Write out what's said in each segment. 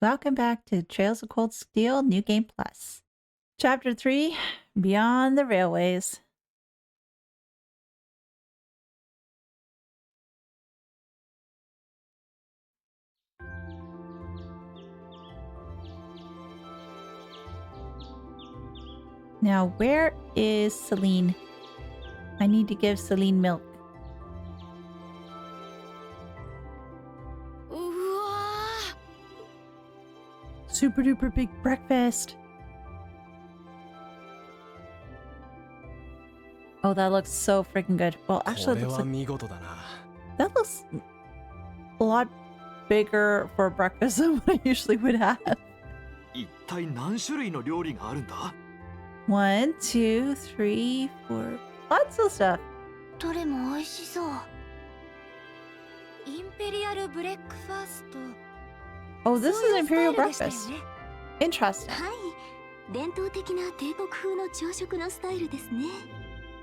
Welcome back to Trails of Cold Steel New Game Plus. Chapter 3, Beyond the Railways. Now, where is Celine? I need to give Celine milk. Super duper big breakfast. Oh, that looks so freaking good. Well, actually, it looks like, that looks a lot bigger for breakfast than what I usually would have. 体何種類の料理があるんだ? 1, 2, 3, 4. Lots of stuff. どれも美味しそう。インペリアルブレックファースト。 Oh, this is Imperial breakfast. Interesting. はい、伝統的な帝国風の朝食のスタイルですね。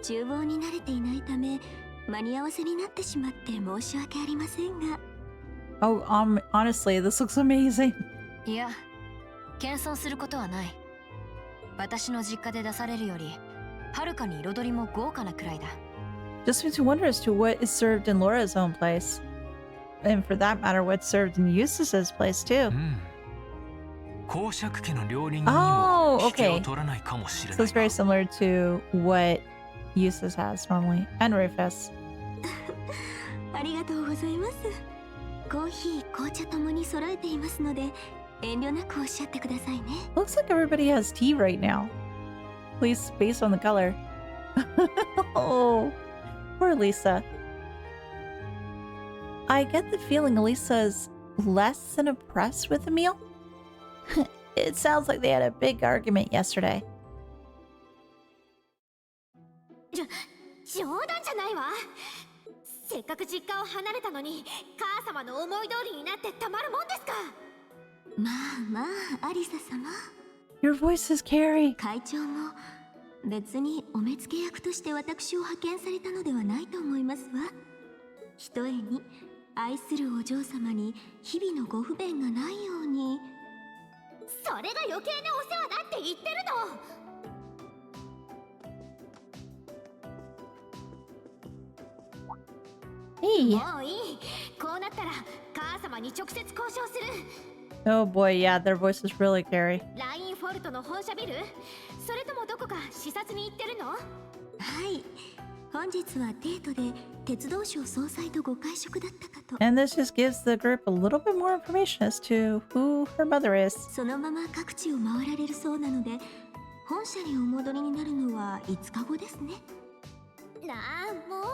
厨房に慣れていないため、間に合わせになってしまって申し訳ありませんが。Oh, honestly, this looks amazing. いや、謙遜することはない。私の実家で出されるより、はるかに彩りも豪華なくらいだ。Just makes me wonder as to what is served in Laura's own place. And for that matter, what's served in Eustace's place too. Oh, okay. So it's very similar to what Eustace has normally. And Rufus. ありがとうございます。コーヒー、紅茶ともに揃えていますので、遠慮なくおっしゃってくださいね。Looks like everybody has tea right now. At least based on the color. Oh, poor Lisa. I get the feeling Elisa's less than impressed with the meal. It sounds like they had a big argument yesterday. 冗談じゃないわ。せっかく実家を離れたのに、母様の思い通りになってたまるもんですか。まあまあ、アリサ様。Your voice is Carrie. 会長も別にお目付け役として私を派遣されたのではないと思いますわ。ひとえに愛するお嬢様に日々のご不便がないように。それが余計なお世話だって言ってるの。Hey. もういい。こうなったら母様に直接交渉する。Oh boy, yeah, their voices really carry. ラインフォルトの本社ビル？それともどこか視察に行ってるの？はい。本日はデートで鉄道省総裁とご会食だったかと。 And this just gives the group a little bit more information as to who her mother is. そのまま各地を回られるそうなので、本社にお戻りになるのは5日後ですね。なあ、もう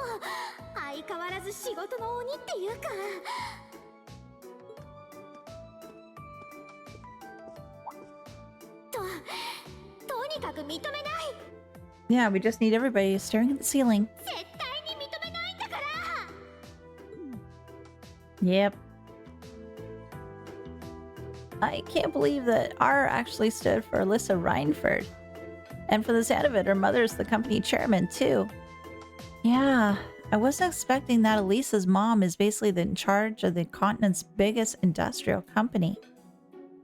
相変わらず仕事の鬼っていうか。とにかく認めない。Yeah, we just need everybody staring at the ceiling. 絶対に認めないんだから。Yep. I can't believe that R actually stood for Alyssa Reinford. And for the sound of it, her mother's the company chairman too. Yeah, I wasn't expecting that Elisa's mom is basically in charge of the continent's biggest industrial company.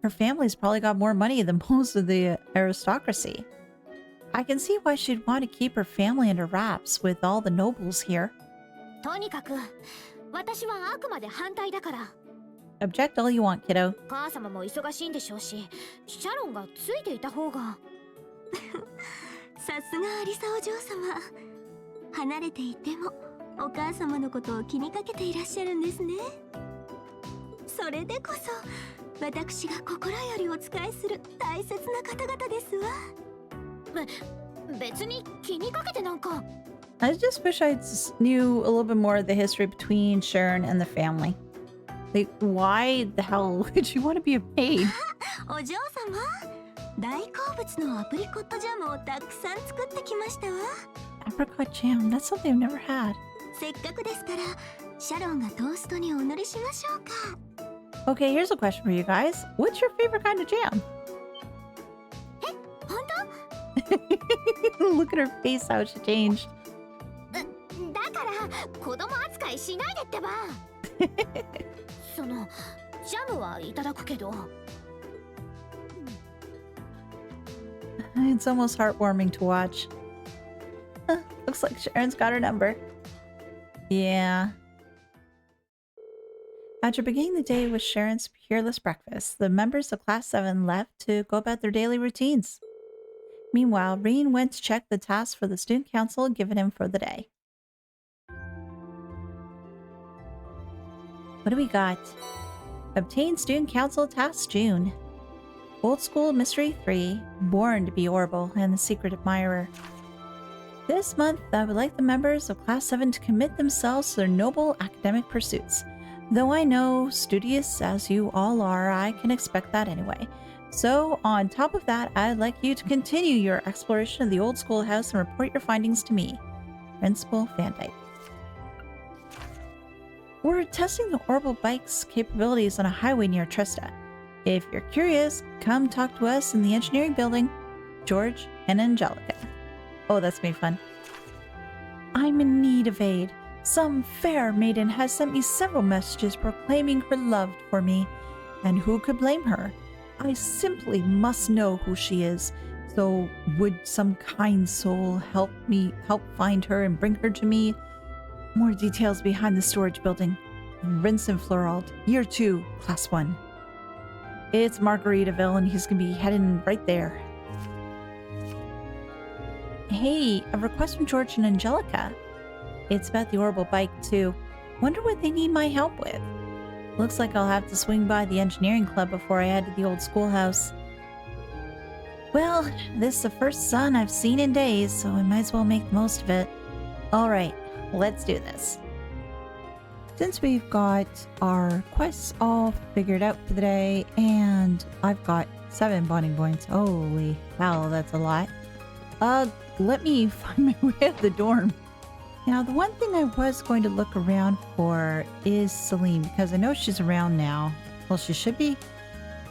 Her family's probably got more money than most of the aristocracy. I can see why she'd want to keep her family under wraps with all the nobles here. とにかく私はあくまで反対だから。 Object all you want, kiddo. 母様も忙しいんでしょうし、シャロンがついていた方が。さすがアリサお嬢様。離れていてもお母様のことを気にかけていらっしゃるんですね。それでこそ私が心よりお仕えする大切な方々ですわ。別に気にかけてなんか。 I just wish I knew a little bit more of the history between Sharon and the family. Like, why the hell would you want to be a maid? お嬢様、大好物のアプリコットジャムをたくさん作ってきましたわ。 Apricot jam, that's something I've never had. せっかくですからシャロンがトーストにお塗りしましょうか。 Okay, here's a question for you guys. What's your favorite kind of jam? 本 Look at her face, how she changed. 当？だから子供扱いしないでってば。そのジャムはいただくけど。It's almost heartwarming to watch. Looks like Sharon's got her number. Yeah. After beginning the day with Sharon's peerless breakfast, the members of Class 7 left to go about their daily routines. Meanwhile, Rean went to check the tasks for the student council given him for the day. What do we got? Obtain student council tasks June. Old School Mystery 3, Born to be Orbal, and the Secret Admirer. This month, I would like the members of Class 7 to commit themselves to their noble academic pursuits. Though I know, studious as you all are, I can expect that anyway. So, on top of that, I'd like you to continue your exploration of the old schoolhouse and report your findings to me. Principal Van Dyke. We're testing the orbal bike's capabilities on a highway near Trista. If you're curious, come talk to us in the engineering building. George and Angelica. Oh, that's gonna be fun. I'm in need of aid. Some fair maiden has sent me several messages proclaiming her love for me. And who could blame her? I simply must know who she is. So would some kind soul help find her and bring her to me? More details behind the storage building. Vincent Florald, Year 2, Class 1. It's Margaritaville and he's gonna be heading right there. Hey, a request from George and Angelica. It's about the orbal bike too. Wonder what they need my help with. Looks like I'll have to swing by the engineering club before I head to the old schoolhouse. Well, this is the first sun I've seen in days, so I might as well make the most of it. Alright, let's do this. Since we've got our quests all figured out for the day, and I've got 7 bonding points. Holy hell, that's a lot. Let me find my way out the dorm. Now, the one thing I was going to look around for is Celine, because I know she's around now. Well, she should be.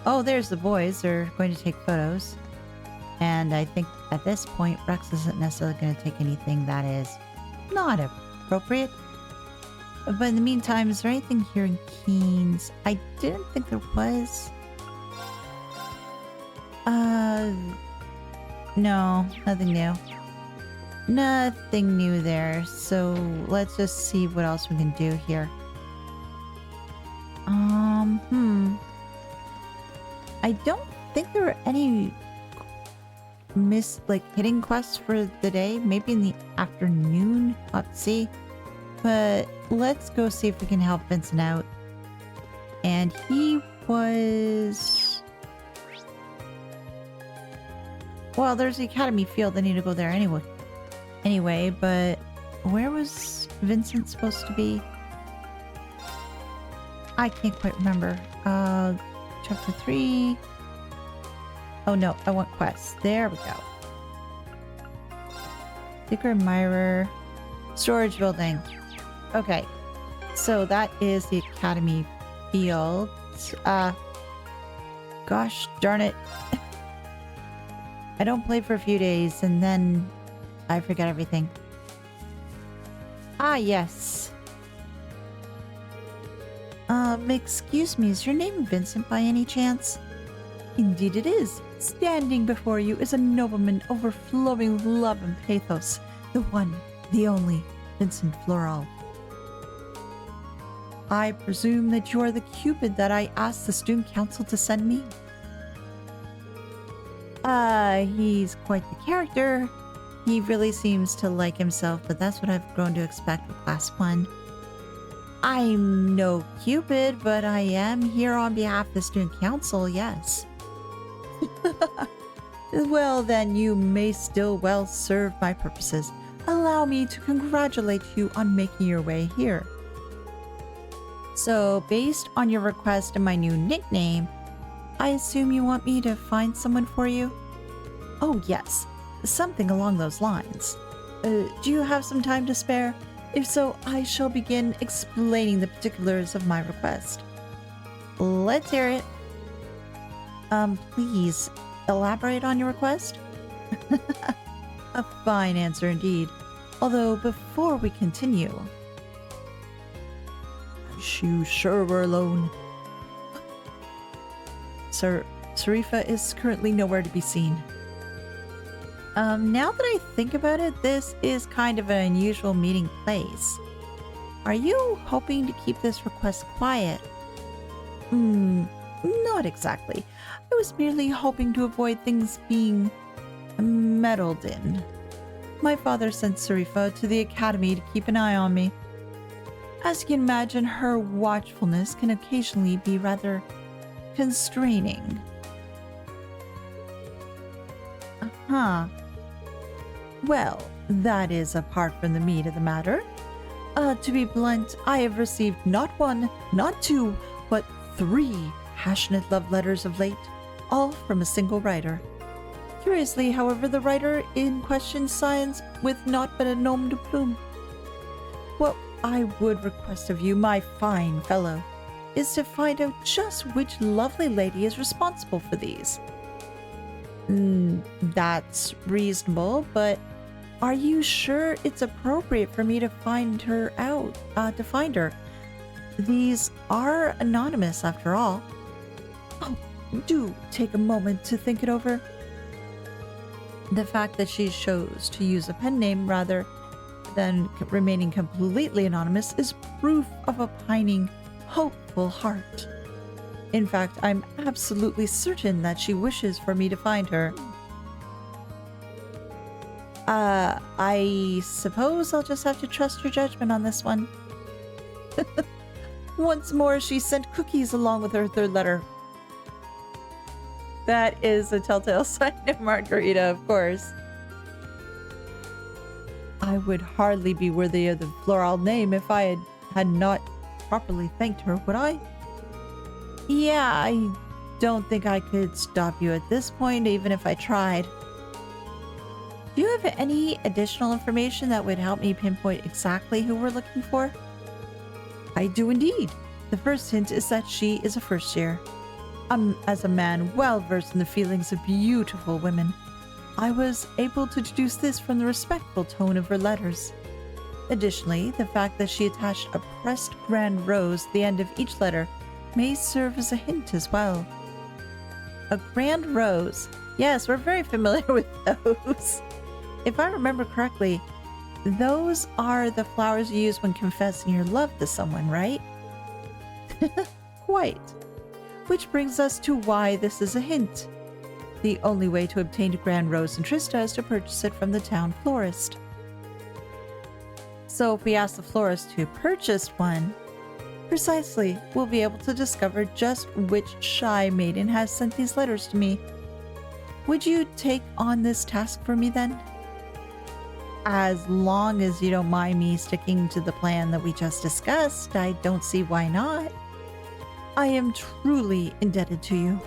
Oh, there's the boys. They're going to take photos. And I think at this point, Rex isn't necessarily going to take anything that is not appropriate. But in the meantime, is there anything here in Keen's? I didn't think there was. No, nothing new. Nothing new there. So let's just see what else we can do here. I don't think there are any hidden quests for the day. Maybe in the afternoon. Let's see. But let's go see if we can help Vincent out. And he was... Well, there's the academy field. I need to go there anyway, but where was Vincent supposed to be? I can't quite remember. Chapter 3. Oh no, I want quests. There we go. Secret Admirer. Storage building. Okay. So that is the academy field. Gosh darn it. I don't play for a few days and then I forget everything. Ah, yes. Excuse me, is your name Vincent by any chance? Indeed it is. Standing before you is a nobleman overflowing with love and pathos. The one, the only, Vincent Floral. I presume that you are the Cupid that I asked the student council to send me? He's quite the character. He really seems to like himself, but that's what I've grown to expect with Class 1. I'm no Cupid, but I am here on behalf of the student council, yes. Well, then you may still well serve my purposes. Allow me to congratulate you on making your way here. So, based on your request and my new nickname, I assume you want me to find someone for you? Oh, yes. Something along those lines. Do you have some time to spare? If so, I shall begin explaining the particulars of my request. Let's hear it. Please, elaborate on your request? A fine answer indeed. Although, before we continue... You sure we're alone? Sir, Sarifa is currently nowhere to be seen. Now that I think about it, this is kind of an unusual meeting place. Are you hoping to keep this request quiet? Not exactly. I was merely hoping to avoid things being meddled in. My father sent Sarifa to the academy to keep an eye on me. As you can imagine, her watchfulness can occasionally be rather constraining. Well, that is apart from the meat of the matter. To be blunt, I have received not one, not two, but 3 passionate love letters of late, all from a single writer. Curiously, however, the writer in question signs with naught but a nom de plume. What I would request of you, my fine fellow, is to find out just which lovely lady is responsible for these. That's reasonable, but are you sure it's appropriate for me to find her out, to find her? These are anonymous after all. Oh, do take a moment to think it over. The fact that she chose to use a pen name rather than remaining completely anonymous is proof of a pining, hopeful heart. In fact, I'm absolutely certain that she wishes for me to find her. I suppose I'll just have to trust your judgment on this one. Once more, she sent cookies along with her 3rd letter. That is a telltale sign of Margarita, of course. I would hardly be worthy of the floral name if I had not properly thanked her, would I? Yeah, I don't think I could stop you at this point, even if I tried. Do you have any additional information that would help me pinpoint exactly who we're looking for? I do indeed. The first hint is that she is a first year. As a man well versed in the feelings of beautiful women, I was able to deduce this from the respectful tone of her letters. Additionally, the fact that she attached a pressed grand rose at the end of each letter may serve as a hint as well. A grand rose. Yes, we're very familiar with those. If I remember correctly, those are the flowers you use when confessing your love to someone, right? Quite. Which brings us to why this is a hint. The only way to obtain a grand rose in Trista is to purchase it from the town florist. So if we ask the florist who purchased one, precisely, we'll be able to discover just which shy maiden has sent these letters to me. Would you take on this task for me then? As long as you don't mind me sticking to the plan that we just discussed, I don't see why not. I am truly indebted to you.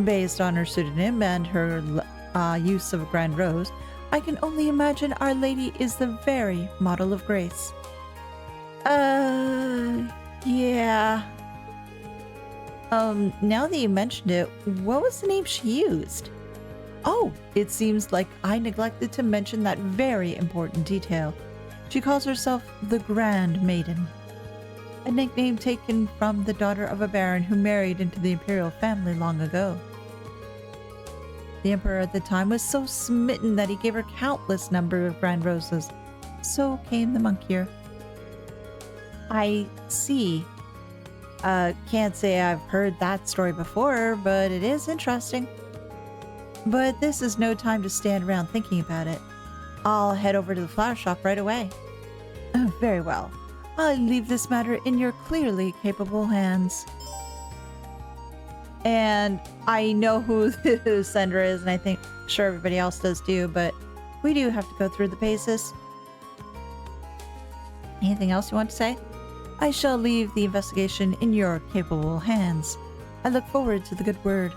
Based on her pseudonym and her use of a grand rose, I can only imagine Our Lady is the very model of grace. Yeah. Now that you mentioned it, what was the name she used? Oh, it seems like I neglected to mention that very important detail. She calls herself the Grand Maiden, a nickname taken from the daughter of a baron who married into the imperial family long ago. The emperor at the time was so smitten that he gave her countless number of grand roses. So came the monk here. I see. Can't say I've heard that story before, but it is interesting. But this is no time to stand around thinking about it. I'll head over to the flower shop right away. Very well. I'll leave this matter in your clearly capable hands. And I know who the sender is, and I think sure everybody else does too, but we do have to go through the paces. Anything else you want to say? I shall leave the investigation in your capable hands. I look forward to the good word.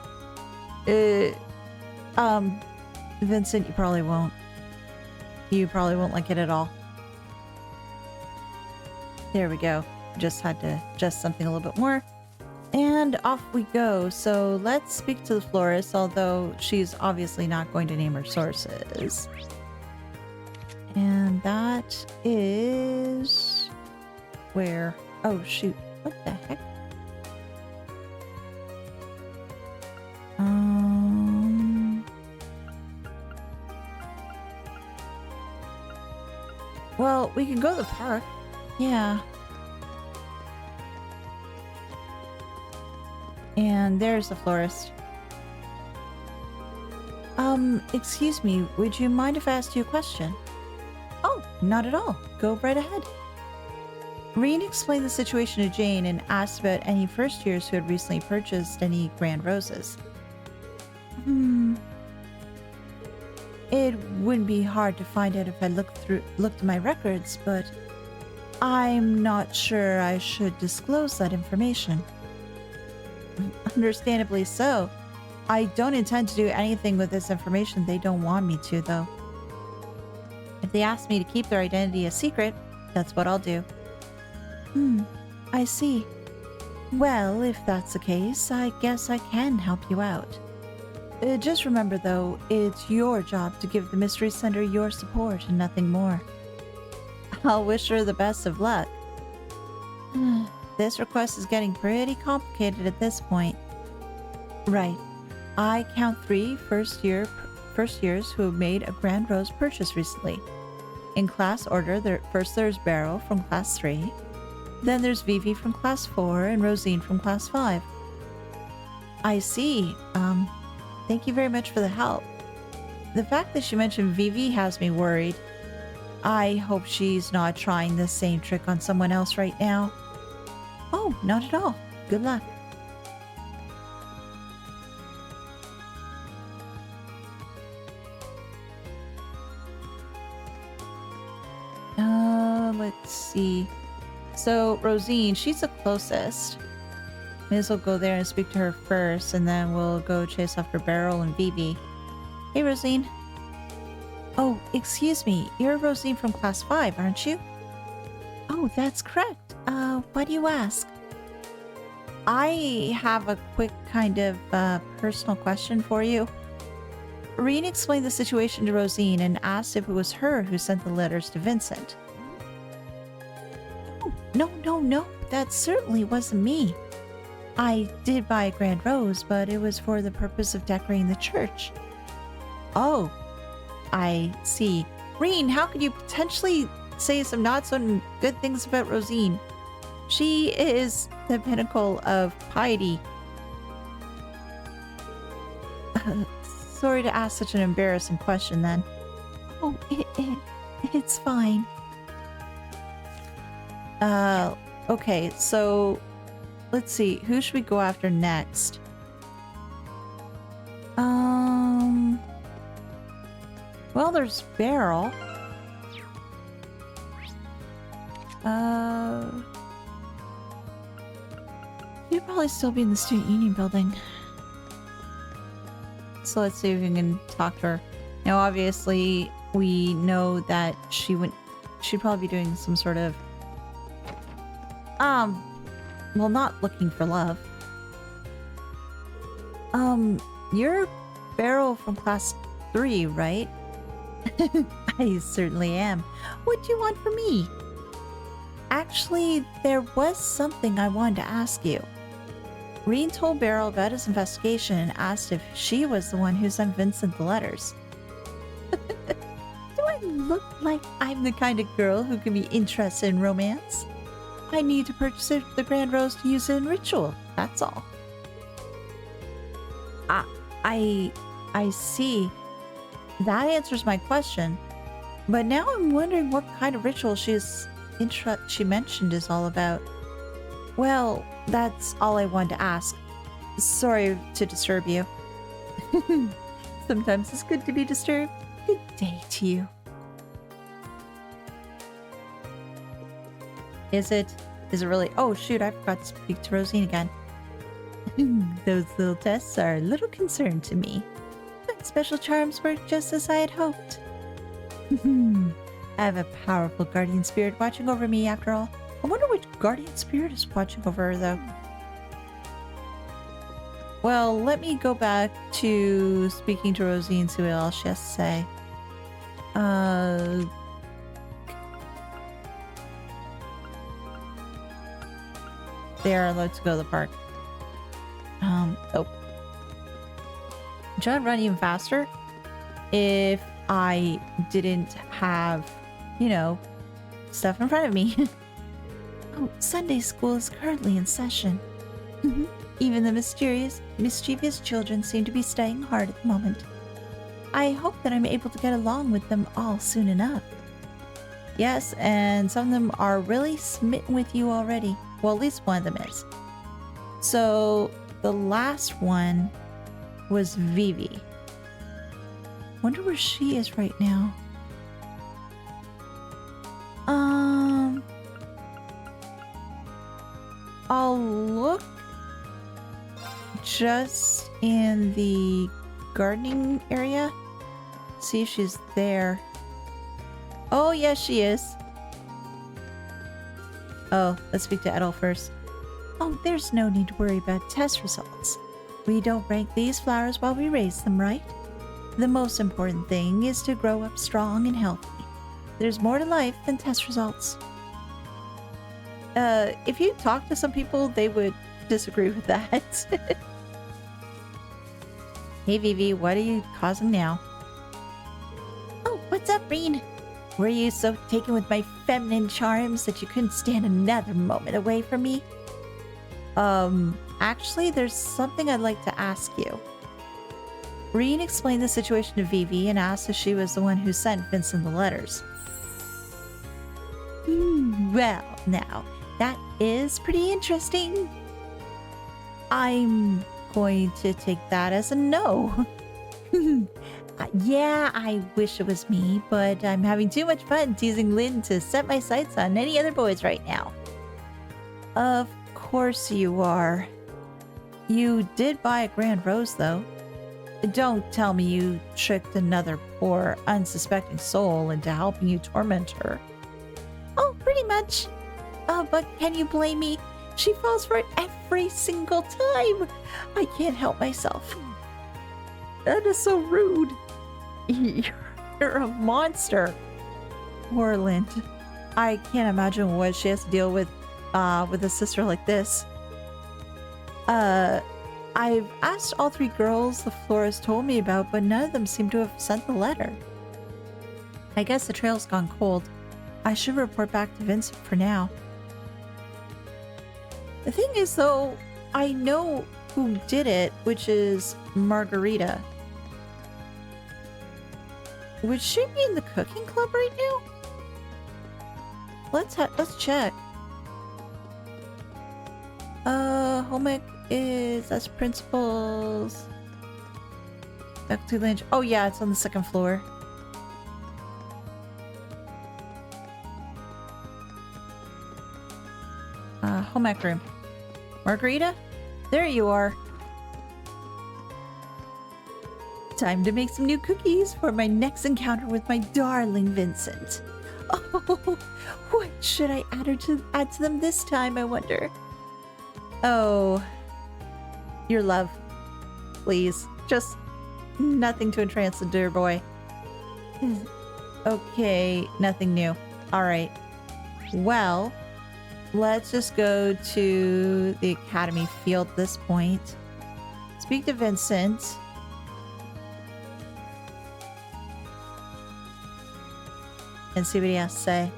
Vincent, you probably won't. You probably won't like it at all. There we go. Just had to adjust something a little bit more. And off we go. So let's speak to the florist, although she's obviously not going to name her sources. And that is... where? Oh, shoot. What the heck? Well, we can go to the park. Yeah. And there's the florist. Excuse me, would you mind if I asked you a question? Oh, not at all. Go right ahead. Rean explained the situation to Jane and asked about any first years who had recently purchased any grand roses. It wouldn't be hard to find out if I looked at my records, but I'm not sure I should disclose that information. Understandably so. I don't intend to do anything with this information they don't want me to, though. If they ask me to keep their identity a secret, that's what I'll do. I see. Well, if that's the case, I guess I can help you out. Just remember, though, it's your job to give the Mystery Center your support and nothing more. I'll wish her the best of luck. This request is getting pretty complicated at this point. Right. I count 3 first years who have made a Grand Rose purchase recently. In class order, first there's Beryl from class 3, then there's Vivi from class 4, and Rosine from class 5. I see. Thank you very much for the help. The fact that she mentioned Vivi has me worried. I hope she's not trying the same trick on someone else right now. Oh, not at all. Good luck. Let's see. So, Rosine, she's the closest. May as well go there and speak to her first, and then we'll go chase after Beryl and Vivi. Hey, Rosine. Oh, excuse me. You're Rosine from class 5, aren't you? Oh, that's correct. Why do you ask? I have a quick kind of personal question for you. Rean explained the situation to Rosine and asked if it was her who sent the letters to Vincent. Oh, no, that certainly wasn't me. I did buy a grand rose, but it was for the purpose of decorating the church. Oh, I see. Rean, how could you potentially say some not so good things about Rosine? She is the pinnacle of piety. Sorry to ask such an embarrassing question then. Oh, it's fine. Okay, so let's see. Who should we go after next? Well, there's Beryl. You'd probably still be in the student union building. So let's see if we can talk to her. Now, obviously, we know that she'd probably be doing some sort of, well, not looking for love. You're Beryl from class 3, right? I certainly am. What do you want from me? Actually, there was something I wanted to ask you. Rean told Beryl about his investigation and asked if she was the one who sent Vincent the letters. Do I look like I'm the kind of girl who can be interested in romance? I need to purchase the Grand Rose to use it in ritual, that's all. I see. That answers my question. But now I'm wondering what kind of ritual she mentioned is all about. Well, that's all I wanted to ask. Sorry to disturb you. Sometimes it's good to be disturbed. Good day to you. Is it really? Oh shoot, I forgot to speak to Rosine again. Those little tests are a little concern to me. But special charms work just as I had hoped. I have a powerful guardian spirit watching over me after all. I wonder which guardian spirit is watching over her though. Well, let me go back to speaking to Rosine and see what else she has to say. They are allowed to go to the park. Oh. Should I run even faster? If I didn't have, you know, stuff in front of me. Oh, Sunday school is currently in session. Even the mischievous children seem to be studying hard at the moment. I hope that I'm able to get along with them all soon enough. Yes, and some of them are really smitten with you already. Well, at least one of them is. So, the last one was Vivi. Wonder where she is right now. I'll look just in the gardening area. See if she's there. Oh, yes, she is. Oh, let's speak to Edel first. Oh, there's no need to worry about test results. We don't rank these flowers while we raise them, right? The most important thing is to grow up strong and healthy. There's more to life than test results. If you talk to some people, they would disagree with that. Hey, Vivi, what are you causing now? Oh, what's up, Rean? Were you so taken with my feminine charms that you couldn't stand another moment away from me? Actually, there's something I'd like to ask you. Rean explained the situation to Vivi and asked if she was the one who sent Vincent the letters. Well, now, that is pretty interesting. I'm going to take that as a no. Yeah, I wish it was me, but I'm having too much fun teasing Lynn to set my sights on any other boys right now. Of course you are. You did buy a grand rose, though. Don't tell me you tricked another poor, unsuspecting soul into helping you torment her. Oh, pretty much. But can you blame me? She falls for it every single time. I can't help myself. That is so rude. You're a monster. Poor Lynn. I can't imagine what she has to deal with a sister like this. I've asked all three girls the florist told me about, but none of them seem to have sent the letter. I guess the trail's gone cold. I should report back to Vincent for now. The thing is, though, I know who did it, which is Margarita. Would she be in the cooking club right now? Let's check. Home ec is that's principals. Faculty lounge. Oh yeah, it's on the second floor. Home ec room. Margarita, there you are. Time to make some new cookies for my next encounter with my darling Vincent. Oh, what should I add to them this time, I wonder? Oh, your love. Please, just nothing to entrance the dear boy. Okay, nothing new. All right. Well, let's just go to the academy field at this point. Speak to Vincent. And see what he has to say.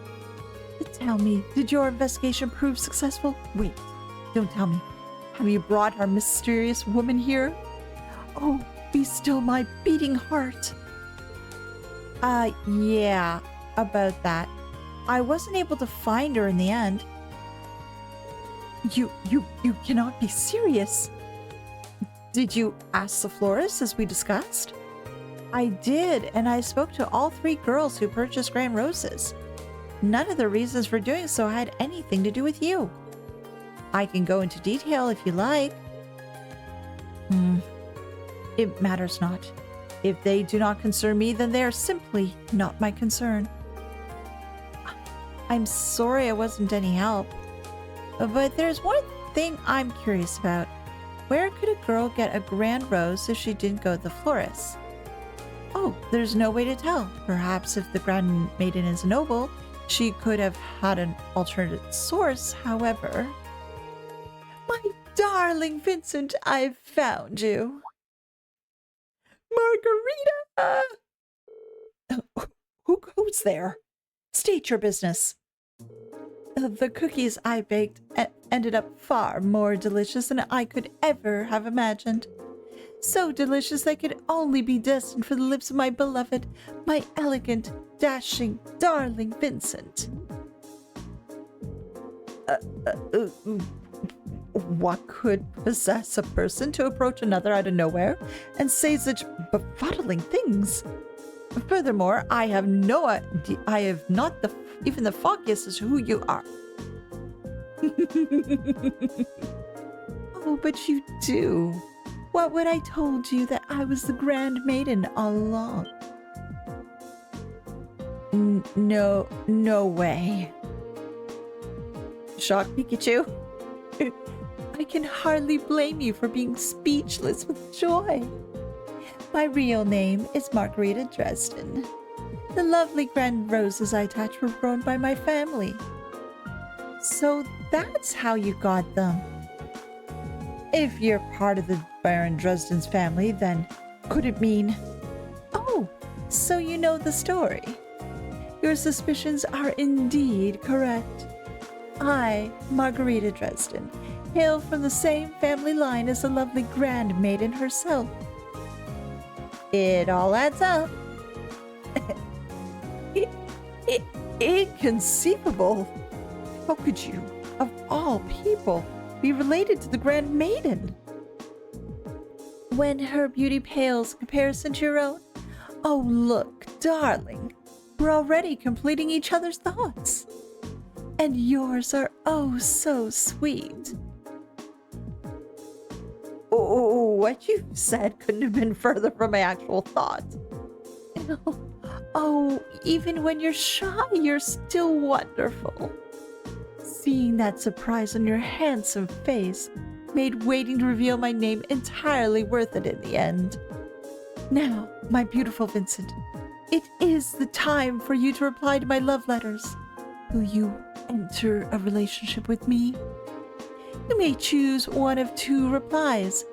Tell me, did your investigation prove successful? Wait, don't tell me. Have you brought our mysterious woman here? Oh, be still my beating heart. Yeah, about that. I wasn't able to find her in the end. You cannot be serious. Did you ask the florist as we discussed? I did, and I spoke to all three girls who purchased grand roses. None of the reasons for doing so had anything to do with you. I can go into detail if you like. It matters not. If they do not concern me, then they are simply not my concern. I'm sorry I wasn't any help. But there's one thing I'm curious about. Where could a girl get a grand rose if she didn't go to the florist? Oh, there's no way to tell. Perhaps if the Grand Maiden is noble, she could have had an alternate source, however. My darling Vincent, I've found you. Margarita! Who goes there? State your business. The cookies I baked ended up far more delicious than I could ever have imagined. So delicious they could only be destined for the lips of my beloved, my elegant, dashing, darling Vincent. What could possess a person to approach another out of nowhere and say such befuddling things? Furthermore, I have no idea. I have not even the foggiest as to who you are. Oh, but you do. What would I told you that I was the Grand Maiden all along? No way. Shock Pikachu. I can hardly blame you for being speechless with joy. My real name is Margarita Dresden. The lovely grand roses I touch were grown by my family. So that's how you got them. If you're part of the Baron Dresden's family, then could it mean... Oh, so you know the story. Your suspicions are indeed correct. I, Margarita Dresden, hail from the same family line as the lovely Grand Maiden herself. It all adds up. Inconceivable. How could you, of all people, be related to the Grand Maiden? When her beauty pales in comparison to your own? Oh, look, darling, we're already completing each other's thoughts. And yours are oh so sweet. Oh, what you said couldn't have been further from my actual thought. Oh, even when you're shy, you're still wonderful. Seeing that surprise on your handsome face made waiting to reveal my name entirely worth it in the end. Now, my beautiful Vincent, it is the time for you to reply to my love letters. Will you enter a relationship with me? You may choose one of two replies.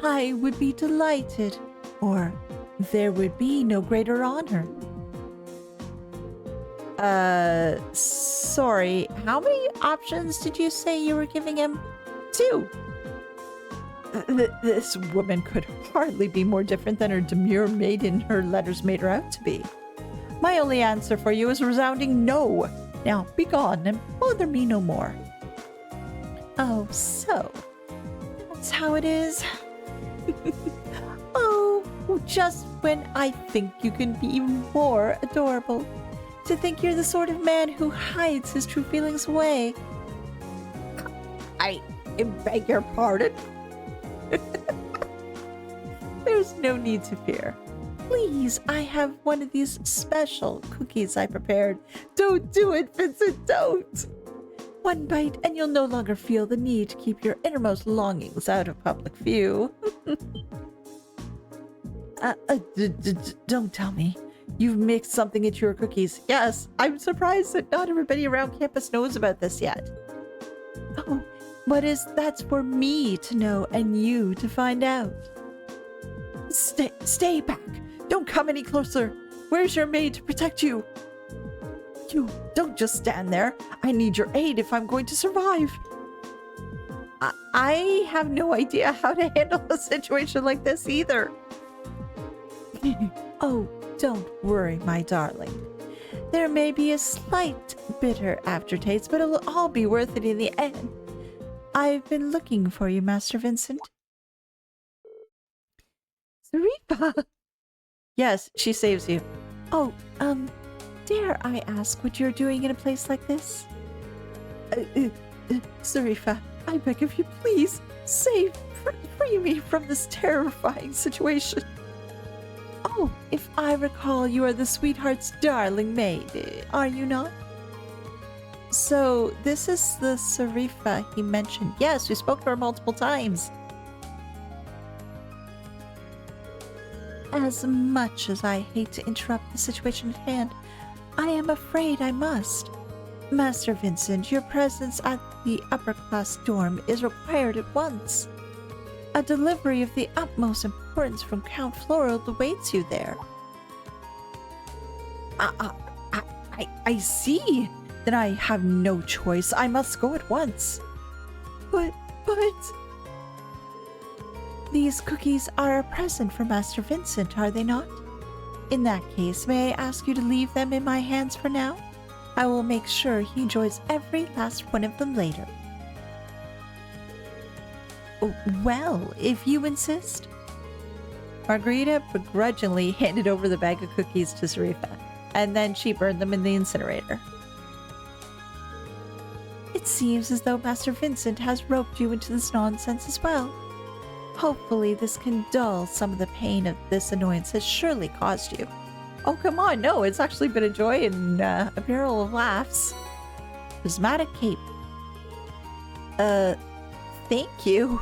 I would be delighted, or there would be no greater honor. Sorry, how many options did you say you were giving him? 2. This woman could hardly be more different than her demure maiden her letters made her out to be. My only answer for you is a resounding no. Now, be gone and bother me no more. Oh, so that's how it is. Oh, just when I think you can be more adorable. To think you're the sort of man who hides his true feelings away. I beg your pardon? There's no need to fear. Please, I have one of these special cookies I prepared. Don't do it, Vincent, don't! One bite and you'll no longer feel the need to keep your innermost longings out of public view. Don't tell me. You've mixed something into your cookies. Yes, I'm surprised that not everybody around campus knows about this yet. Oh, that's for me to know and you to find out. Stay back. Don't come any closer. Where's your maid to protect you? You don't just stand there. I need your aid if I'm going to survive. I have no idea how to handle a situation like this either. Oh, don't worry, my darling. There may be a slight bitter aftertaste, but it'll all be worth it in the end. I've been looking for you, Master Vincent. Sarifa! Yes, she saves you. Oh, dare I ask what you're doing in a place like this? Sarifa, I beg of you, please, free me from this terrifying situation. Oh, if I recall, you are the sweetheart's darling maid, are you not? So, this is the Sarifa he mentioned. Yes, we spoke to her multiple times. As much as I hate to interrupt the situation at hand, I am afraid I must. Master Vincent, your presence at the upper-class dorm is required at once. A delivery of the utmost importance from Count Floral awaits you there. I see. Then I have no choice. I must go at once. But... These cookies are a present for Master Vincent, are they not? In that case, may I ask you to leave them in my hands for now? I will make sure he enjoys every last one of them later. Well, if you insist. Margarita begrudgingly handed over the bag of cookies to Zarifa, and then she burned them in the incinerator. It seems as though Master Vincent has roped you into this nonsense as well. Hopefully this can dull some of the pain of this annoyance has surely caused you. Oh, come on, no, it's actually been a joy and a barrel of laughs. Prismatic cape. Thank you.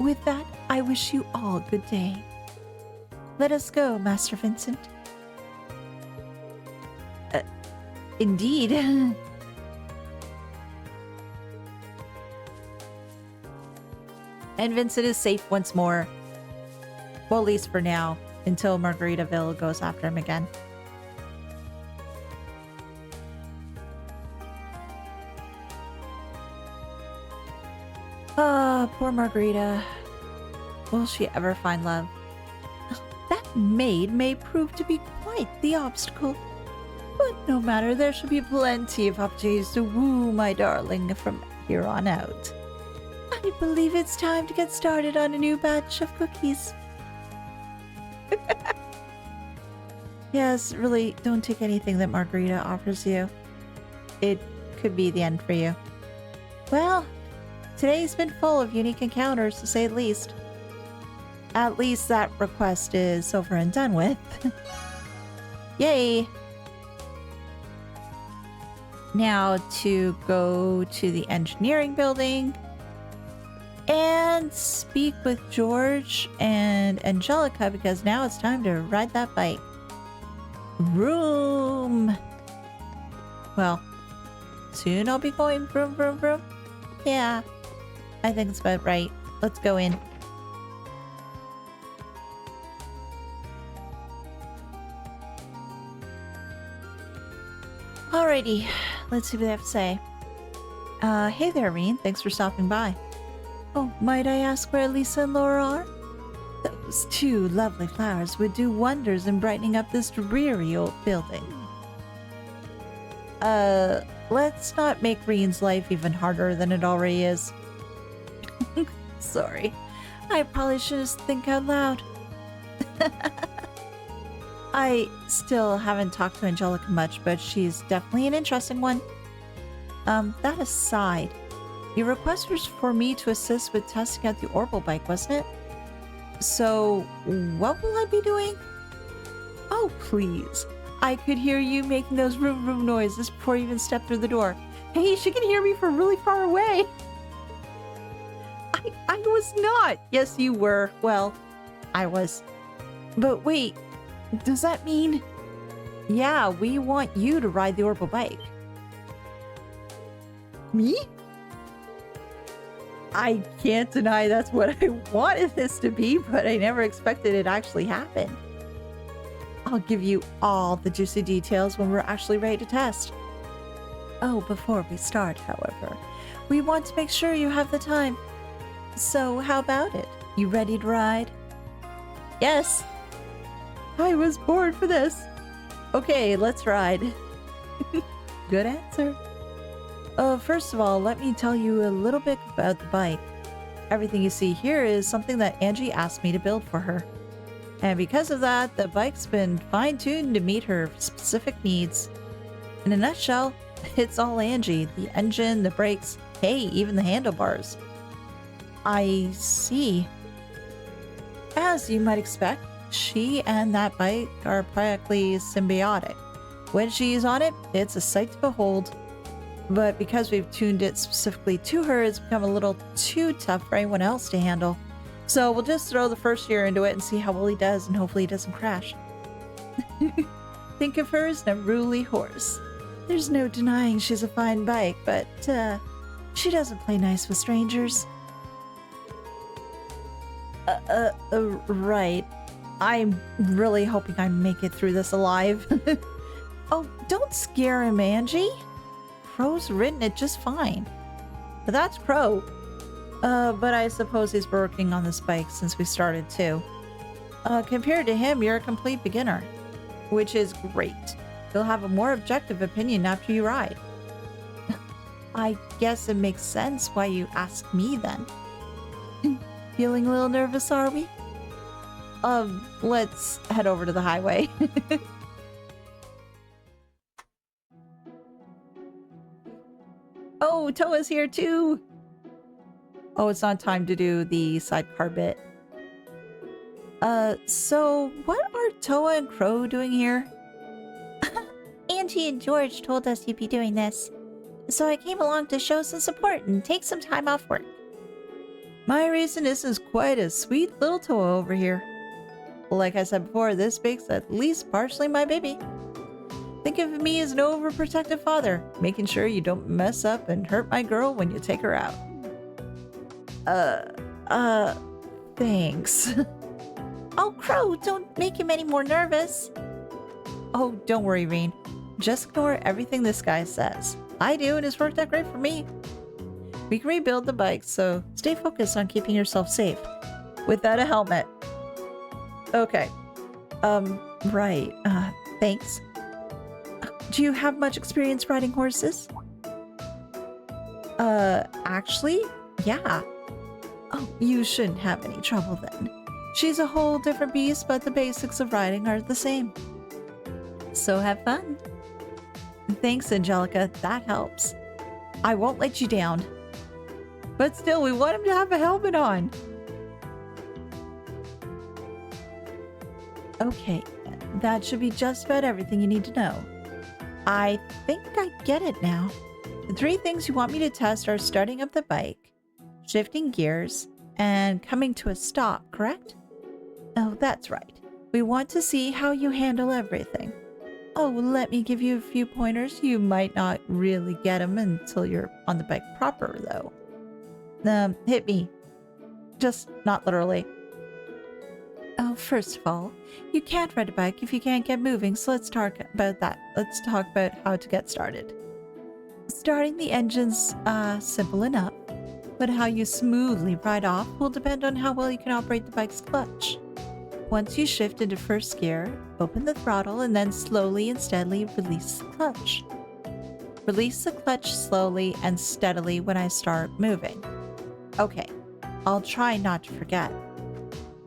With that, I wish you all good day. Let us go, Master Vincent. Indeed. And Vincent is safe once more. Well, at least for now, until Margaritaville goes after him again. Ah, poor Margarita. Will she ever find love? That maid may prove to be quite the obstacle. But no matter, there shall be plenty of opportunities to woo my darling from here on out. I believe it's time to get started on a new batch of cookies. Yes, really, don't take anything that Margarita offers you. It could be the end for you. Well, today's been full of unique encounters, to say the least. At least that request is over and done with. Yay! Now to go to the engineering building and speak with George and Angelica, because now it's time to ride that bike. Vroom! Well, soon I'll be going vroom vroom vroom. Yeah, I think it's about right. Let's go in. Alrighty, let's see what they have to say. Hey there, Rean. Thanks for stopping by. Oh, might I ask where Lisa and Laura are? Those two lovely flowers would do wonders in brightening up this dreary old building. Let's not make Rean's life even harder than it already is. Sorry. I probably should just think out loud. I still haven't talked to Angelica much, but she's definitely an interesting one. That aside, your request was for me to assist with testing out the orbal bike, wasn't it? So, what will I be doing? Oh, please. I could hear you making those vroom vroom noises before you even stepped through the door. Hey, she can hear me from really far away. I was not. Yes, you were. Well, I was. But wait, does that mean... Yeah, we want you to ride the orbal bike. Me? I can't deny that's what I wanted this to be, but I never expected it actually happened. I'll give you all the juicy details when we're actually ready to test. Oh, before we start, however, we want to make sure you have the time. So how about it? You ready to ride? Yes. I was born for this. Okay, let's ride. Good answer. First of all, let me tell you a little bit about the bike. Everything you see here is something that Angie asked me to build for her. And because of that, the bike's been fine-tuned to meet her specific needs. In a nutshell, it's all Angie. The engine, the brakes, hey, even the handlebars. I see. As you might expect, she and that bike are practically symbiotic. When she's on it, it's a sight to behold. But because we've tuned it specifically to her, it's become a little too tough for anyone else to handle. So we'll just throw the first year into it and see how well he does, and hopefully he doesn't crash. Think of her as an unruly horse. There's no denying she's a fine bike, but she doesn't play nice with strangers. Right. I'm really hoping I make it through this alive. Oh, don't scare him, Angie. Crow's ridden it just fine. But that's Crow. But I suppose he's working on this bike since we started too. Compared to him, you're a complete beginner. Which is great. You'll have a more objective opinion after you ride. I guess it makes sense why you asked me then. Feeling a little nervous, are we? Let's head over to the highway. Oh, Toa's here too! Oh, it's not time to do the sidecar bit. So what are Toa and Crow doing here? Angie and George told us you'd be doing this, so I came along to show some support and take some time off work. My reason is quite a sweet little Toa over here. Like I said before, this bake's at least partially my baby. Think of me as an overprotective father, making sure you don't mess up and hurt my girl when you take her out. Thanks. Oh, Crow, don't make him any more nervous. Oh, don't worry, Rean. Just ignore everything this guy says. I do, and it's worked out great for me. We can rebuild the bike, so stay focused on keeping yourself safe. Without a helmet. Okay. Right. Thanks. Do you have much experience riding horses? Actually, yeah. Oh, you shouldn't have any trouble then. She's a whole different beast, but the basics of riding are the same. So have fun. Thanks, Angelica. That helps. I won't let you down. But still, we want him to have a helmet on. Okay, that should be just about everything you need to know. I think I get it now. The 3 things you want me to test are starting up the bike, shifting gears, and coming to a stop, correct? Oh, that's right. We want to see how you handle everything. Oh, let me give you a few pointers. You might not really get them until you're on the bike proper, though. Hit me. Just not literally. Oh, first of all, you can't ride a bike if you can't get moving, so let's talk about that. Let's talk about how to get started. Starting the engine's simple enough, but how you smoothly ride off will depend on how well you can operate the bike's clutch. Once you shift into first gear, open the throttle and then slowly and steadily release the clutch. Release the clutch slowly and steadily when I start moving. Okay, I'll try not to forget.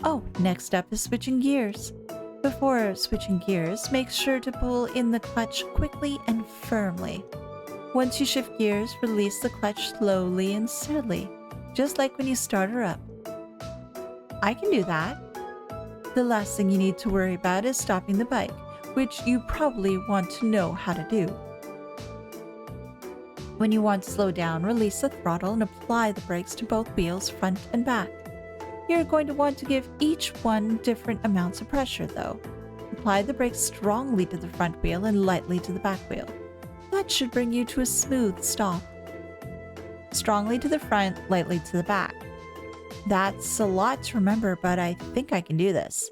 Oh, next up is switching gears. Before switching gears, make sure to pull in the clutch quickly and firmly. Once you shift gears, release the clutch slowly and steadily, just like when you start her up. I can do that. The last thing you need to worry about is stopping the bike, which you probably want to know how to do. When you want to slow down, release the throttle and apply the brakes to both wheels, front and back. You're going to want to give each one different amounts of pressure, though. Apply the brakes strongly to the front wheel and lightly to the back wheel. That should bring you to a smooth stop. Strongly to the front, lightly to the back. That's a lot to remember, but I think I can do this.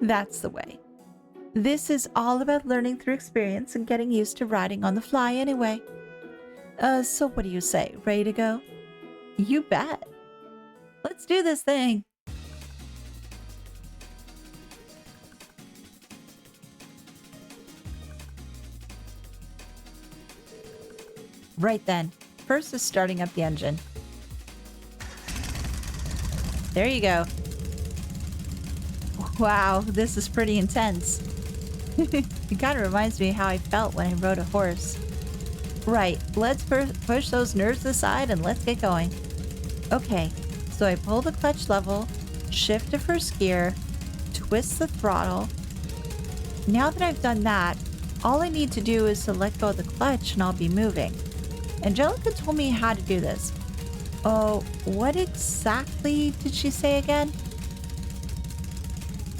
That's the way. This is all about learning through experience and getting used to riding on the fly anyway. So what do you say? Ready to go? You bet. Let's do this thing. Right then. First is starting up the engine. There you go. Wow, this is pretty intense. It kind of reminds me how I felt when I rode a horse. Right, let's push those nerves aside and let's get going. Okay, so I pull the clutch level, shift to first gear, twist the throttle. Now that I've done that, all I need to do is to let go of the clutch and I'll be moving. Angelica told me how to do this. Oh, what exactly did she say again?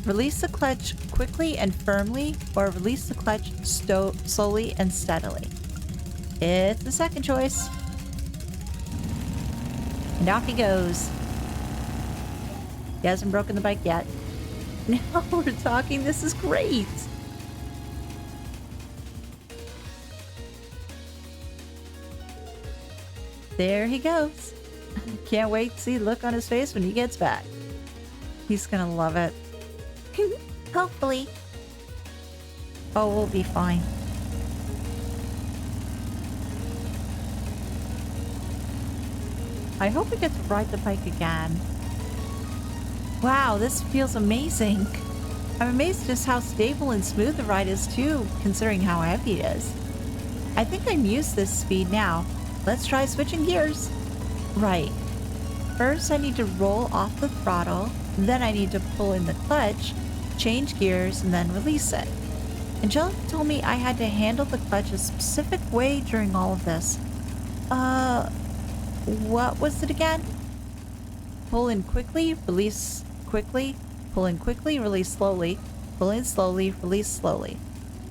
Release the clutch quickly and firmly, or release the clutch slowly and steadily. It's the second choice. And off he goes. He hasn't broken the bike yet. Now we're talking. This is great. There he goes. Can't wait to see the look on his face when he gets back. He's gonna love it. Hopefully. Oh, we'll be fine. I hope we get to ride the bike again. Wow, this feels amazing. I'm amazed just how stable and smooth the ride is too, considering how heavy it is. I think I'm used to this speed now. Let's try switching gears. Right. First, I need to roll off the throttle, then I need to pull in the clutch, change gears, and then release it. Angelica told me I had to handle the clutch a specific way during all of this. What was it again? Pull in quickly, release quickly, pull in quickly, release slowly, pull in slowly, release slowly.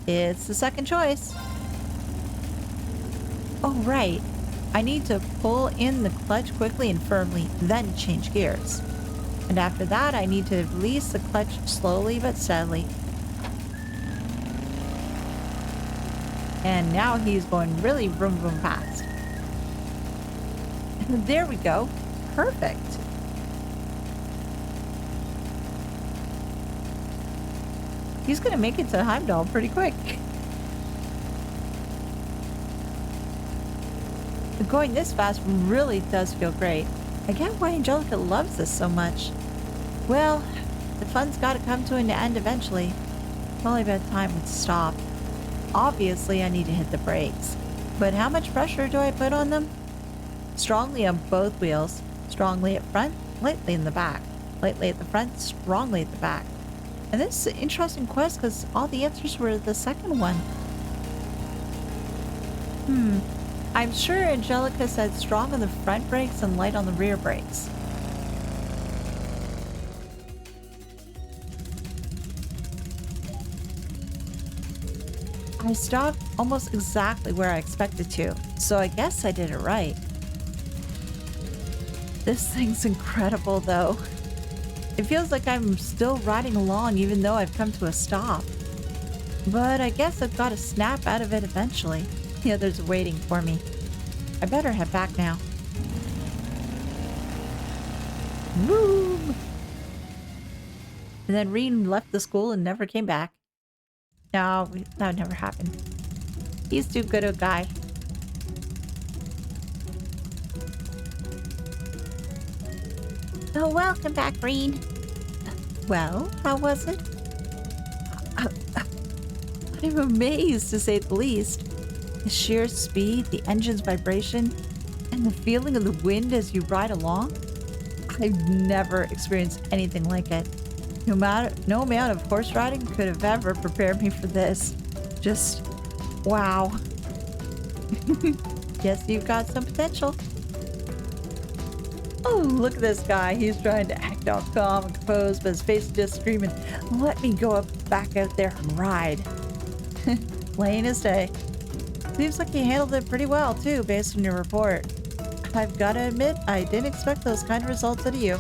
It's the second choice. Oh, right. I need to pull in the clutch quickly and firmly, then change gears. And after that, I need to release the clutch slowly but steadily. And now he's going really vroom vroom fast. And there we go. Perfect. He's gonna make it to Heimdall pretty quick. Going this fast really does feel great. I get why Angelica loves this so much. Well, the fun's gotta come to an end eventually. Probably about time to stop. Obviously, I need to hit the brakes. But how much pressure do I put on them? Strongly on both wheels. Strongly at front, lightly in the back. Lightly at the front, strongly at the back. And this is an interesting quest because all the answers were the second one. I'm sure Angelica said strong on the front brakes and light on the rear brakes. I stopped almost exactly where I expected to, so I guess I did it right. This thing's incredible though. It feels like I'm still riding along even though I've come to a stop. But I guess I've got to snap out of it eventually. The others are waiting for me. I better head back now. Vroom! And then Rean left the school and never came back. No, that would never happen. He's too good a guy. Oh, welcome back, Rean. Well, how was it? I'm amazed, to say the least. The sheer speed, the engine's vibration, and the feeling of the wind as you ride along. I've never experienced anything like it. No amount of horse riding could have ever prepared me for this. Just, wow. Guess you've got some potential. Oh, look at this guy. He's trying to act all calm and composed, but his face is just screaming, let me go back out there and ride. Plain as day. Seems like he handled it pretty well, too, based on your report. I've got to admit, I didn't expect those kind of results out of you.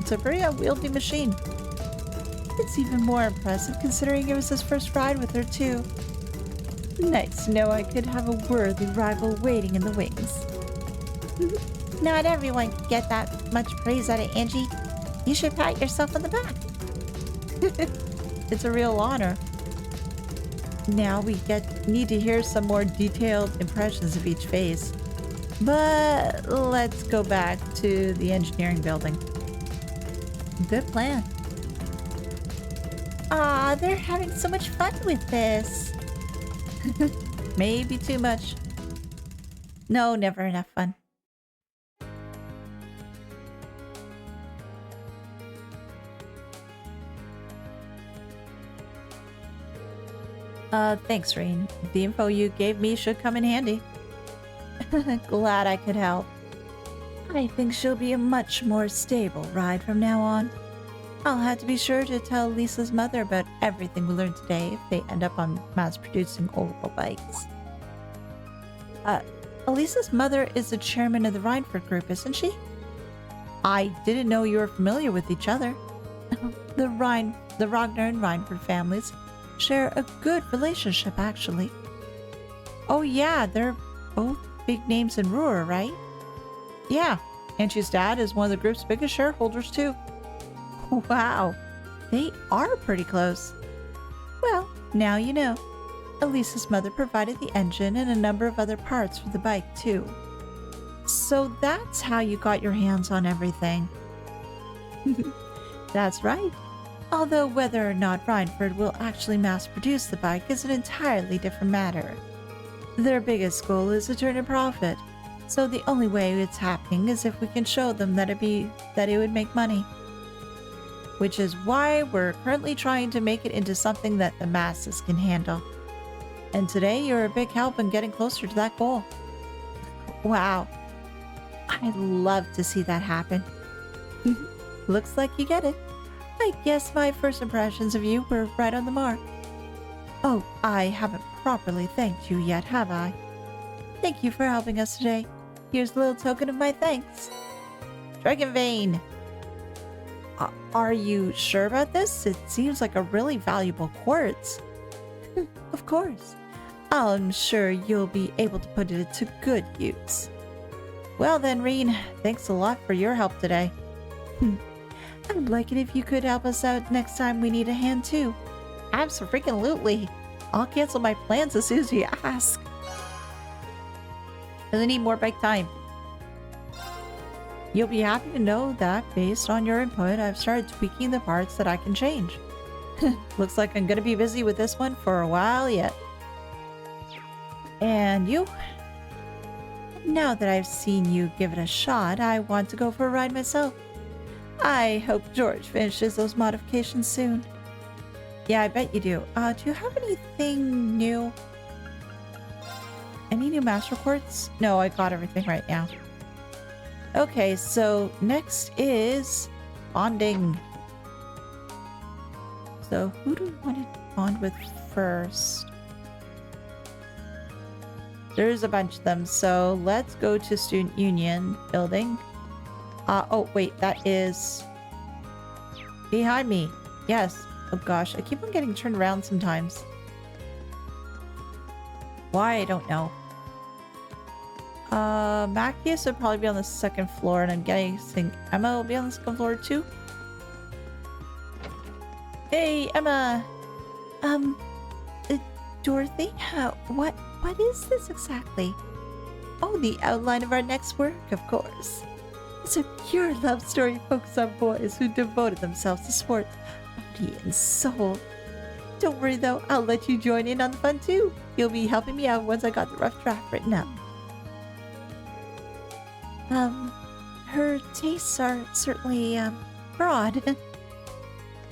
It's a pretty unwieldy machine. It's even more impressive considering it was his first ride with her, too. Nice to know I could have a worthy rival waiting in the wings. Not everyone can get that much praise out of Angie. You should pat yourself on the back. It's a real honor. Now we need to hear some more detailed impressions of each phase. But let's go back to the engineering building. Good plan. Aw, they're having so much fun with this. Maybe too much. No, never enough fun. Thanks, Rean. The info you gave me should come in handy. Glad I could help. I think she'll be a much more stable ride from now on. I'll have to be sure to tell Lisa's mother about everything we learned today if they end up on mass-producing orbal bikes. Lisa's mother is the chairman of the Rhineford group, isn't she? I didn't know you were familiar with each other. The Ragnar and Rhineford families share a good relationship, actually. Oh yeah, they're both big names in Ruhr, right? Yeah, Angie's dad is one of the group's biggest shareholders too. Wow, they are pretty close. Well, now you know. Elisa's mother provided the engine and a number of other parts for the bike too. So that's how you got your hands on everything. That's right. Although whether or not Rhineford will actually mass produce the bike is an entirely different matter. Their biggest goal is to turn a profit, so the only way it's happening is if we can show them that it would make money. Which is why we're currently trying to make it into something that the masses can handle. And today you're a big help in getting closer to that goal. Wow. I'd love to see that happen. Looks like you get it. I guess my first impressions of you were right on the mark. Oh, I haven't properly thanked you yet, have I? Thank you for helping us today. Here's a little token of my thanks. Dragon Vein! Are you sure about this? It seems like a really valuable quartz. Of course. I'm sure you'll be able to put it to good use. Well then, Rean, thanks a lot for your help today. I'd like it if you could help us out next time we need a hand too. Absolutely. I'll cancel my plans as soon as you ask. I need more bike time. You'll be happy to know that based on your input, I've started tweaking the parts that I can change. Looks like I'm gonna be busy with this one for a while yet. And you? Now that I've seen you give it a shot, I want to go for a ride myself. I hope George finishes those modifications soon. Yeah, I bet you do. Do you have anything new? Any new master quartz? No, I got everything right now. Okay, so next is bonding. So who do we want to bond with first? There's a bunch of them, so let's go to Student Union building. Oh wait, that is behind me. Yes. Oh gosh, I keep on getting turned around sometimes. Why, I don't know. Macias would probably be on the second floor, and I'm guessing Emma will be on the second floor too. Hey, Emma. Dorothy, what is this exactly? Oh, the outline of our next work, of course. It's a pure love story focused on boys who devoted themselves to sport, body and soul. Don't worry though, I'll let you join in on the fun too. You'll be helping me out once I got the rough draft written up. Her tastes are certainly, broad.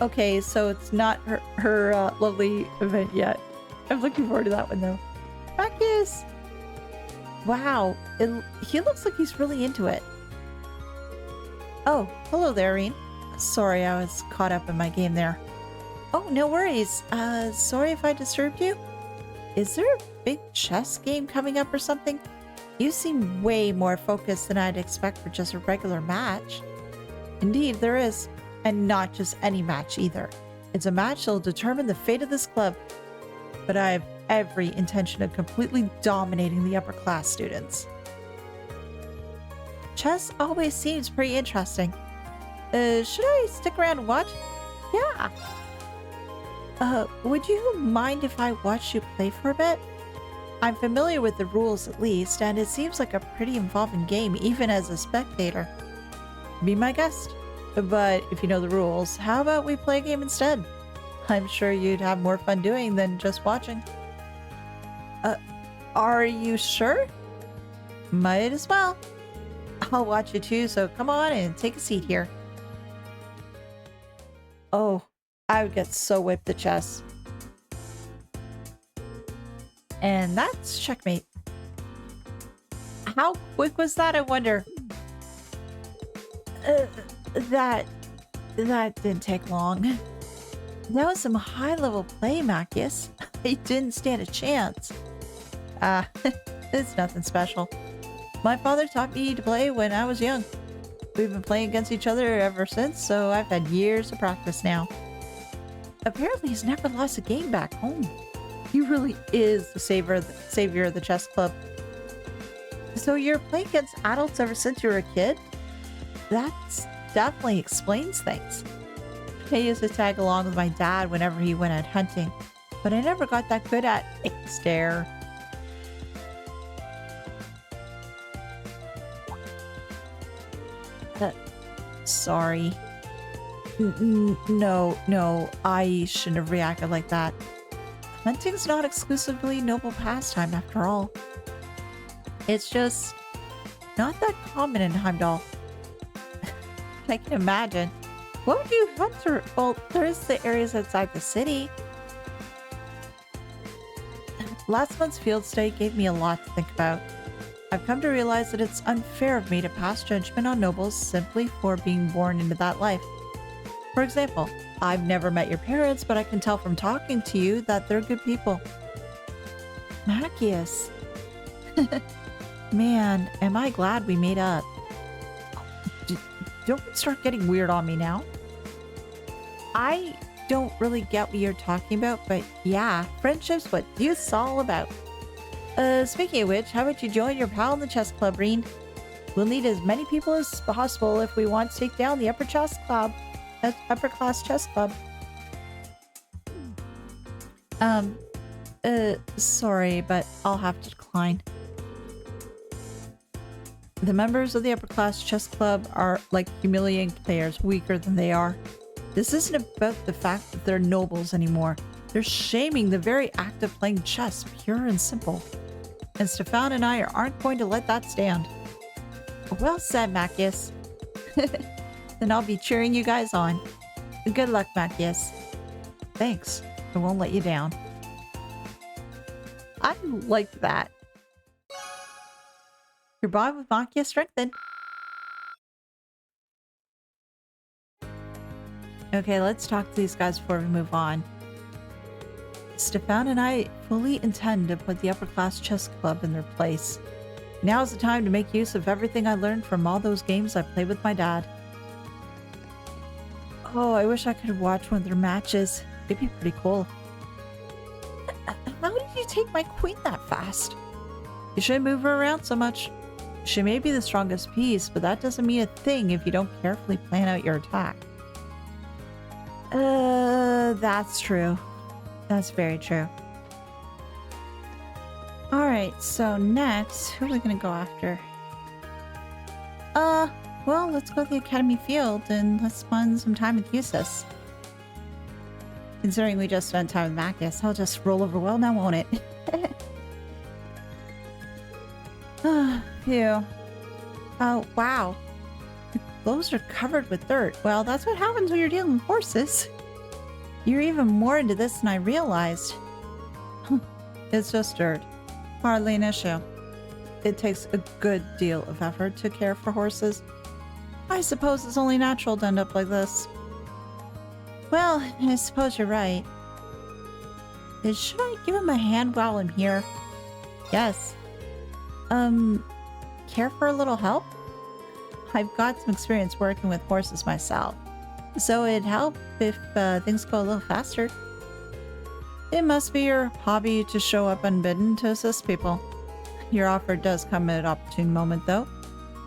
Okay, so it's not her lovely event yet. I'm looking forward to that one though. Marcus! Wow, he looks like he's really into it. Oh, hello there, Rean. Sorry, I was caught up in my game there. Oh, no worries. Sorry if I disturbed you. Is there a big chess game coming up or something? You seem way more focused than I'd expect for just a regular match. Indeed, there is. And not just any match either. It's a match that'll determine the fate of this club. But I have every intention of completely dominating the upper class students. Chess always seems pretty interesting. Should I stick around and watch? Yeah. Would you mind if I watched you play for a bit? I'm familiar with the rules at least, and it seems like a pretty involving game even as a spectator. Be my guest. But if you know the rules, how about we play a game instead? I'm sure you'd have more fun doing than just watching. Are you sure? Might as well. I'll watch you too, so come on and take a seat here. Oh, I would get so whipped at chess. And that's checkmate. How quick was that, I wonder? That didn't take long. That was some high-level play, Macias. I didn't stand a chance. It's nothing special. My father taught me to play when I was young. We've been playing against each other ever since, so I've had years of practice now. Apparently he's never lost a game back home. He really is the savior of the chess club. So you're playing against adults ever since you were a kid? That definitely explains things. I used to tag along with my dad whenever he went out hunting, but I never got that good at stare. Sorry. No, I shouldn't have reacted like that. Hunting's not exclusively noble pastime after all. It's just not that common in Heimdall. I can imagine. What would you hunt through? Well, there's the areas outside the city. Last month's field study gave me a lot to think about. I've come to realize that it's unfair of me to pass judgment on nobles simply for being born into that life. For example, I've never met your parents, but I can tell from talking to you that they're good people. Macius. Man, am I glad we made up. Don't start getting weird on me now. I don't really get what you're talking about, but yeah, friendship's what youth's all about. Speaking of which, how about you join your pal in the chess club, Rean? We'll need as many people as possible if we want to take down the upper class chess club. Sorry, but I'll have to decline. The members of the upper class chess club are like humiliating players, weaker than they are. This isn't about the fact that they're nobles anymore. They're shaming the very act of playing chess, pure and simple. And Stefan and I aren't going to let that stand. Well said, Macius. Then I'll be cheering you guys on. Good luck, Macius. Thanks. I won't let you down. I like that. Your bond with Macius strengthened. Okay, let's talk to these guys before we move on. Stefan and I fully intend to put the upper class chess club in their place. Now's the time to make use of everything I learned from all those games I played with my dad. Oh, I wish I could watch one of their matches. It'd be pretty cool. How did you take my queen that fast? You shouldn't move her around so much. She may be the strongest piece, but that doesn't mean a thing if you don't carefully plan out your attack. That's true. That's very true. Alright, so next, who are we gonna go after? Well, let's go to the Academy Field and let's spend some time with Eustace. Considering we just spent time with Macius, I'll just roll over well now, won't it? Phew. Oh, wow. The clothes are covered with dirt. Well, that's what happens when you're dealing with horses. You're even more into this than I realized. It's just dirt. Hardly an issue. It takes a good deal of effort to care for horses. I suppose it's only natural to end up like this. Well, I suppose you're right. Should I give him a hand while I'm here? Yes. Care for a little help? I've got some experience working with horses myself, so it'd help if things go a little faster. It must be your hobby to show up unbidden to assist people. Your offer does come at an opportune moment, though.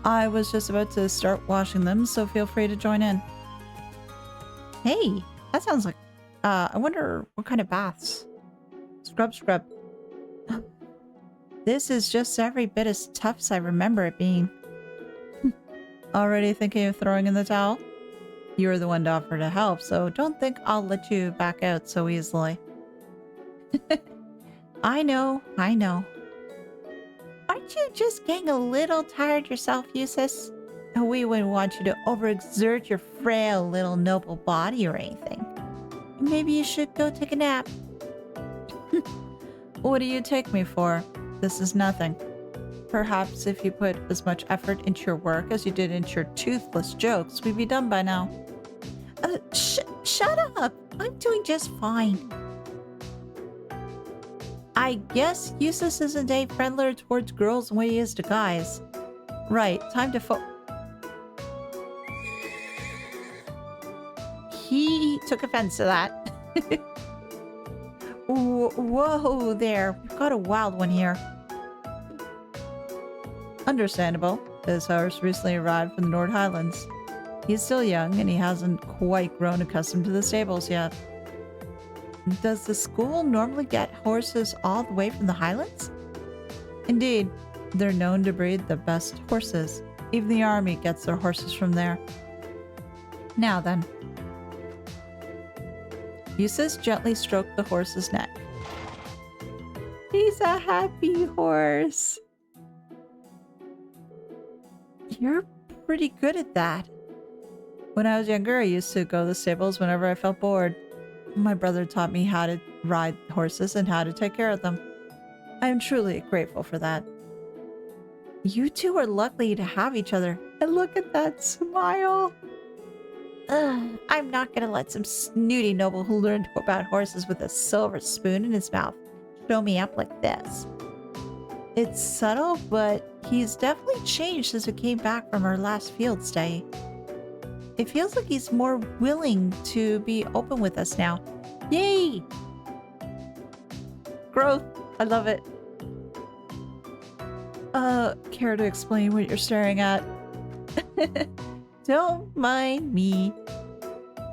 I was just about to start washing them, so feel free to join in. Hey, that sounds like... I wonder what kind of baths. Scrub. This is just every bit as tough as I remember it being. Already thinking of throwing in the towel? You were the one to offer to help, so don't think I'll let you back out so easily. I know. Aren't you just getting a little tired yourself, Eustace? We wouldn't want you to overexert your frail little noble body or anything. Maybe you should go take a nap. What do you take me for? This is nothing. Perhaps if you put as much effort into your work as you did into your toothless jokes, we'd be done by now. Shut up! I'm doing just fine. I guess Eustace isn't any friendlier towards girls than what he is to guys. Right, time to He took offense to that. Whoa there, we've got a wild one here. Understandable. This horse recently arrived from the North Highlands. He's still young and he hasn't quite grown accustomed to the stables yet. Does the school normally get horses all the way from the Highlands? Indeed, they're known to breed the best horses. Even the army gets their horses from there. Now then. Eustace gently stroked the horse's neck. He's a happy horse. You're pretty good at that. When I was younger, I used to go to the stables whenever I felt bored. My brother taught me how to ride horses and how to take care of them. I am truly grateful for that. You two are lucky to have each other. And look at that smile. Ugh, I'm not gonna let some snooty noble who learned about horses with a silver spoon in his mouth show me up like this. It's subtle, but he's definitely changed since we came back from our last field stay. It feels like he's more willing to be open with us now. Yay! Growth. I love it. Care to explain what you're staring at? Don't mind me.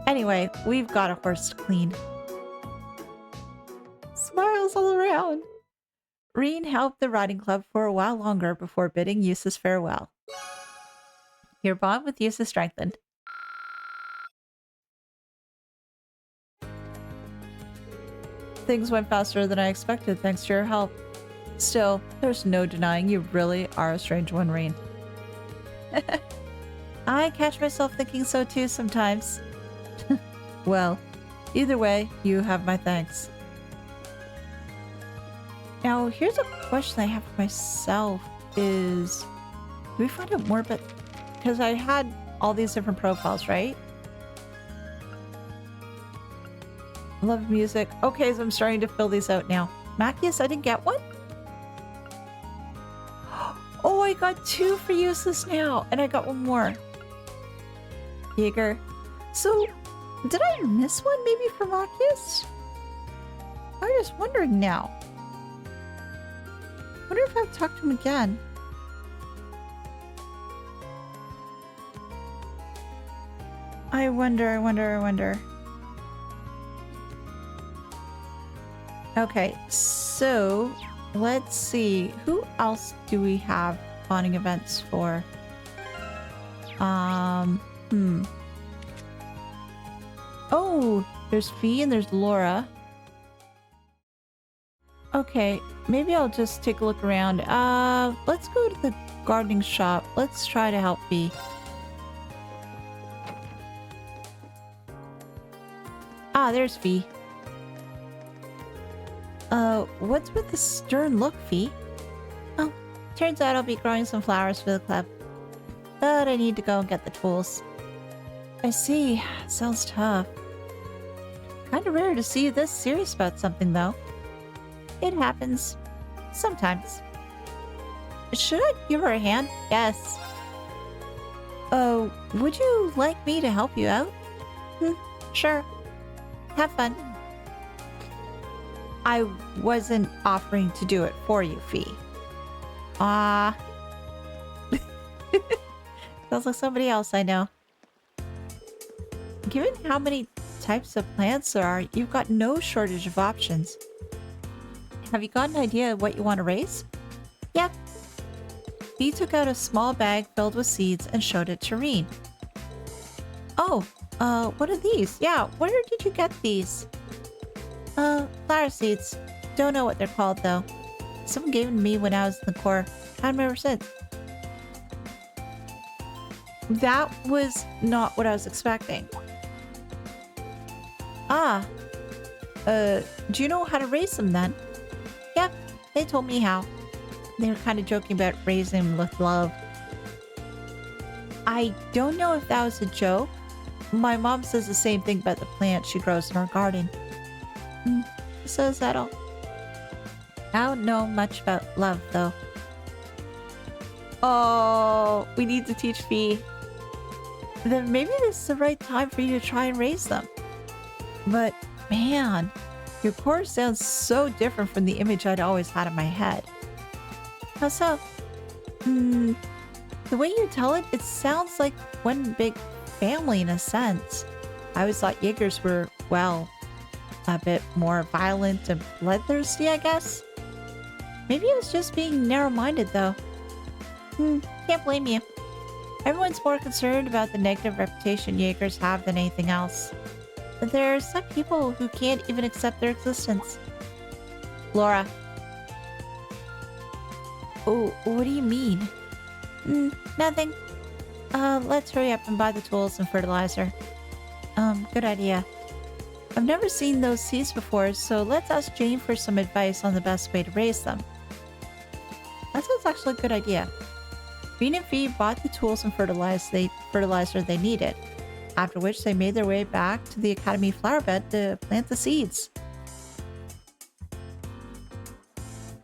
Anyway, we've got a horse to clean. Smiles all around. Rean helped the riding club for a while longer before bidding Eustace farewell. Your bond with Eustace strengthened. Things went faster than I expected thanks to your help. Still, there's no denying you really are a strange one, Rean. I catch myself thinking so too sometimes. Well, either way, you have my thanks. Now, here's a question I have for myself is, do we find out more about, because I had all these different profiles, right? Love music. Okay, so I'm starting to fill these out now. Macius, I didn't get one? Oh, I got 2 for Eustace now, and I got 1 more. Jaeger. So, did I miss one maybe for Macius? I'm just wondering now. Wonder if I've talked to him again. I wonder. Okay, so let's see. Who else do we have bonding events for? Oh, there's Fee and there's Laura. Okay, maybe I'll just take a look around. Let's go to the gardening shop. Let's try to help Fee. Ah, there's Fee. What's with the stern look, Fee? Oh, turns out I'll be growing some flowers for the club. But I need to go and get the tools. I see. Sounds tough. Kinda rare to see you this serious about something, though. It happens. Sometimes. Should I give her a hand? Yes. Would you like me to help you out? Sure. Have fun. I wasn't offering to do it for you, Fee. Sounds like somebody else I know. Given how many types of plants there are, you've got no shortage of options. Have you got an idea of what you want to raise? Yep. Fee took out a small bag filled with seeds and showed it to Rean. Oh, what are these? Yeah, where did you get these? Flower seeds. Don't know what they're called, though. Someone gave them to me when I was in the Corps. Had them ever since. That was not what I was expecting. Do you know how to raise them then? Yep, they told me how. They were kind of joking about raising them with love. I don't know if that was a joke. My mom says the same thing about the plants she grows in her garden. So is that all? I don't know much about love, though. Oh, we need to teach Fee. Then maybe this is the right time for you to try and raise them. But, man, your course sounds so different from the image I'd always had in my head. How so? The way you tell it, it sounds like one big family in a sense. I always thought Jaegers were, well, a bit more violent and bloodthirsty, I guess. Maybe I was just being narrow-minded, though. Can't blame you. Everyone's more concerned about the negative reputation Jaegers have than anything else. But there are some people who can't even accept their existence. Laura. Oh, what do you mean? Nothing. Let's hurry up and buy the tools and fertilizer. Good idea. I've never seen those seeds before, so let's ask Jane for some advice on the best way to raise them. That sounds actually a good idea. Rean and Fee bought the tools and fertilizer they needed, after which they made their way back to the Academy flower bed to plant the seeds.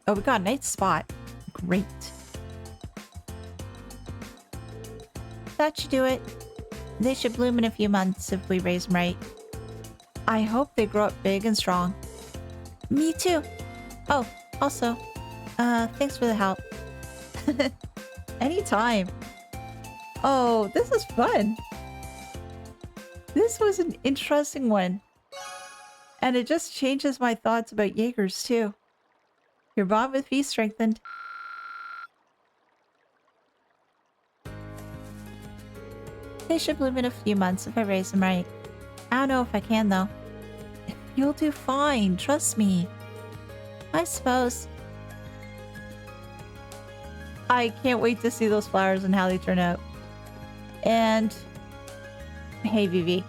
Oh, we got a nice spot. Great. That should do it. They should bloom in a few months if we raise them right. I hope they grow up big and strong. Me too. Oh, also, thanks for the help. Anytime. Oh, this is fun. This was an interesting one. And it just changes my thoughts about Jaegers too. Your bond with Fee strengthened. They should bloom in a few months if I raise them right. I don't know if I can though. You'll do fine, trust me. I suppose. I can't wait to see those flowers and how they turn out. And hey, Vivi.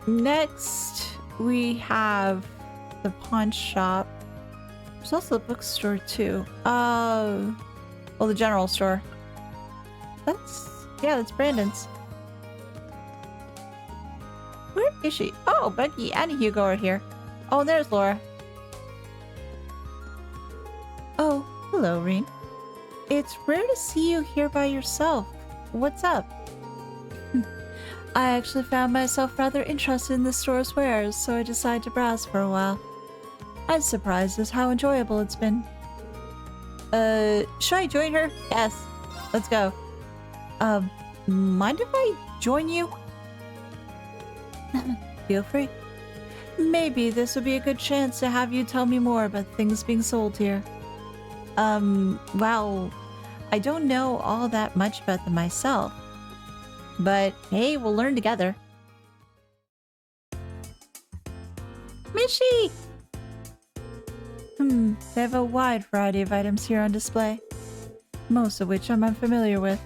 Next, we have the pawn shop. There's also a bookstore too. Well, the general store. That's Brandon's. Where is she? Oh, Becky and Hugo are here. Oh, there's Laura. Oh, hello, Rean. It's rare to see you here by yourself. What's up? I actually found myself rather interested in the store's wares, so I decided to browse for a while. I'm surprised at how enjoyable it's been. Should I join her? Yes. Let's go. Mind if I join you? Feel free. Maybe this would be a good chance to have you tell me more about things being sold here. Well, I don't know all that much about them myself. But hey, we'll learn together. Mishi! They have a wide variety of items here on display. Most of which I'm unfamiliar with.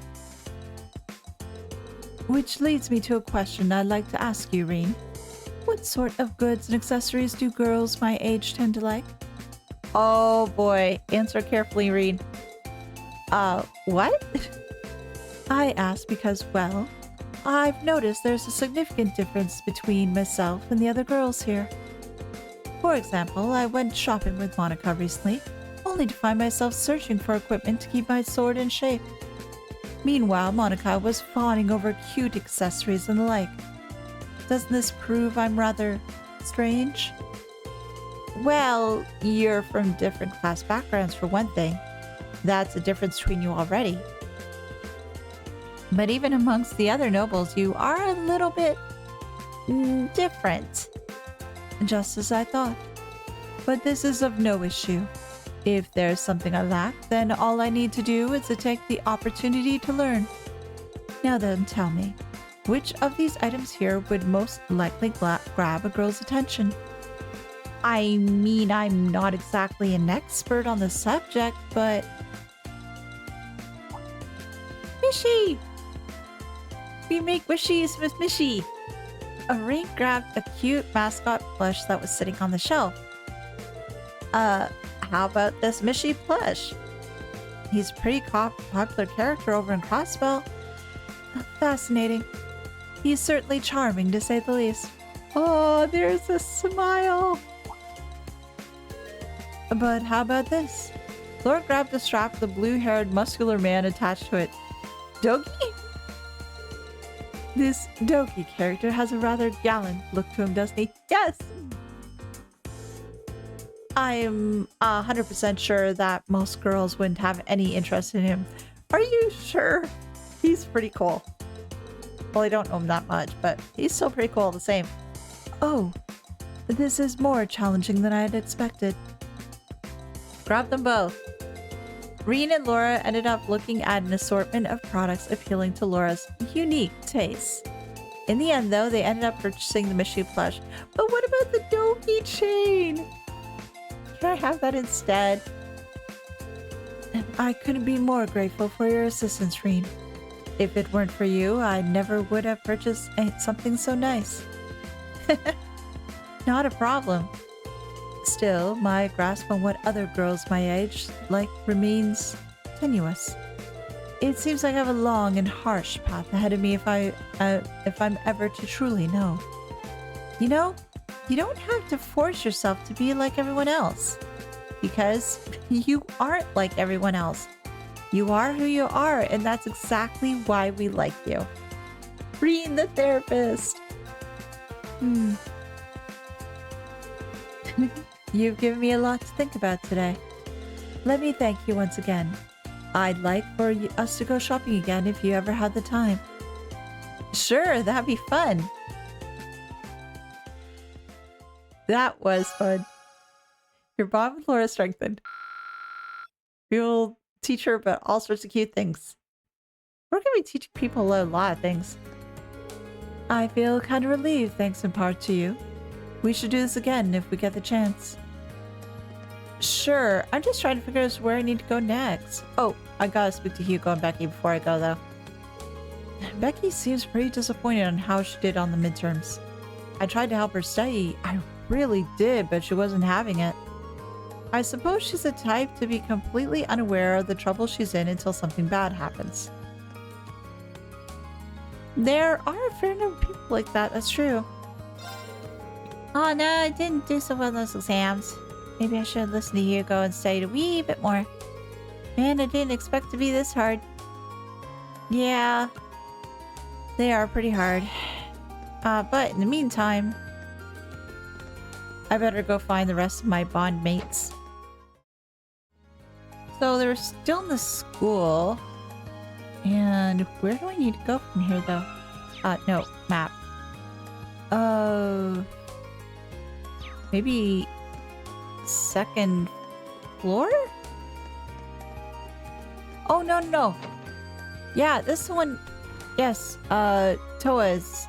Which leads me to a question I'd like to ask you, Rean. What sort of goods and accessories do girls my age tend to like? Oh boy, answer carefully, Rean. What? I ask because, well, I've noticed there's a significant difference between myself and the other girls here. For example, I went shopping with Monica recently, only to find myself searching for equipment to keep my sword in shape. Meanwhile, Monica was fawning over cute accessories and the like. Doesn't this prove I'm rather strange? Well, you're from different class backgrounds for one thing. That's a difference between you already. But even amongst the other nobles, you are a little bit different. Just as I thought. But this is of no issue. If there's something I lack, then all I need to do is to take the opportunity to learn. Now then, tell me, which of these items here would most likely grab a girl's attention? I mean, I'm not exactly an expert on the subject, but... Mishi! We make wishies with Mishi! Rean grabbed a cute mascot plush that was sitting on the shelf. How about this Mishi plush? He's a pretty popular character over in Crossbell. Fascinating. He's certainly charming, to say the least. Oh, there's a smile! But how about this? Laura grabbed the strap of the blue-haired muscular man attached to it. Doki? This Doki character has a rather gallant look to him, doesn't he? Yes! I'm 100% sure that most girls wouldn't have any interest in him. Are you sure? He's pretty cool. Well, I don't know him that much, but he's still pretty cool all the same. Oh, this is more challenging than I had expected. Grab them both. Rean and Laura ended up looking at an assortment of products appealing to Laura's unique tastes. In the end, though, they ended up purchasing the Mishu plush. But what about the Doki chain? Can I have that instead? I couldn't be more grateful for your assistance, Rean. If it weren't for you, I never would have purchased something so nice. Not a problem. Still, my grasp on what other girls my age like remains tenuous. It seems like I have a long and harsh path ahead of me if I'm ever to truly know. You know, you don't have to force yourself to be like everyone else. Because you aren't like everyone else. You are who you are, and that's exactly why we like you. Rean the therapist. You've given me a lot to think about today. Let me thank you once again. I'd like for us to go shopping again if you ever had the time. Sure, that'd be fun. That was fun. Your bond with Laura strengthened. You'll teach her about all sorts of cute things. We're going to be teaching people a lot of things. I feel kind of relieved thanks in part to you. We should do this again if we get the chance. Sure, I'm just trying to figure out where I need to go next. Oh, I gotta speak to Hugo and Becky before I go though. Becky seems pretty disappointed on how she did on the midterms. I tried to help her study. I really did, but she wasn't having it. I suppose she's the type to be completely unaware of the trouble she's in until something bad happens. There are a fair number of people like that, that's true. Oh no, I didn't do so well in those exams. Maybe I should listen to Hugo and study a wee bit more. Man, I didn't expect to be this hard. Yeah, they are pretty hard. But in the meantime, I better go find the rest of my bond mates. So they're still in the school. And where do I need to go from here though? No, map. Maybe second floor? Oh, no. Yeah, this one. Yes, Toa's.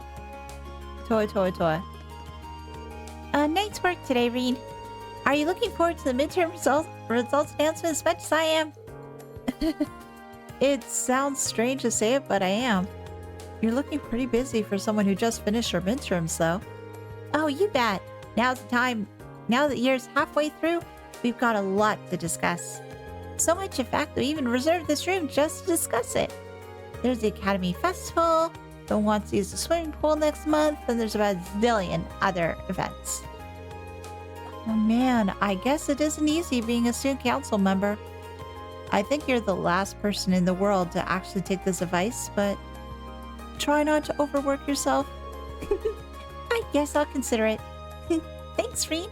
Toa. Nice work today, Rean. Are you looking forward to the midterm results announcement as much as I am? It sounds strange to say it, but I am. You're looking pretty busy for someone who just finished her midterms, though. Oh, you bet. Now's the time. Now that the year's halfway through, we've got a lot to discuss. So much, in fact, that we even reserved this room just to discuss it. There's the Academy Festival, Bill wants to use the swimming pool next month, and there's about a zillion other events. Oh man, I guess it isn't easy being a student council member. I think you're the last person in the world to actually take this advice, but try not to overwork yourself. I guess I'll consider it. Thanks, Rean.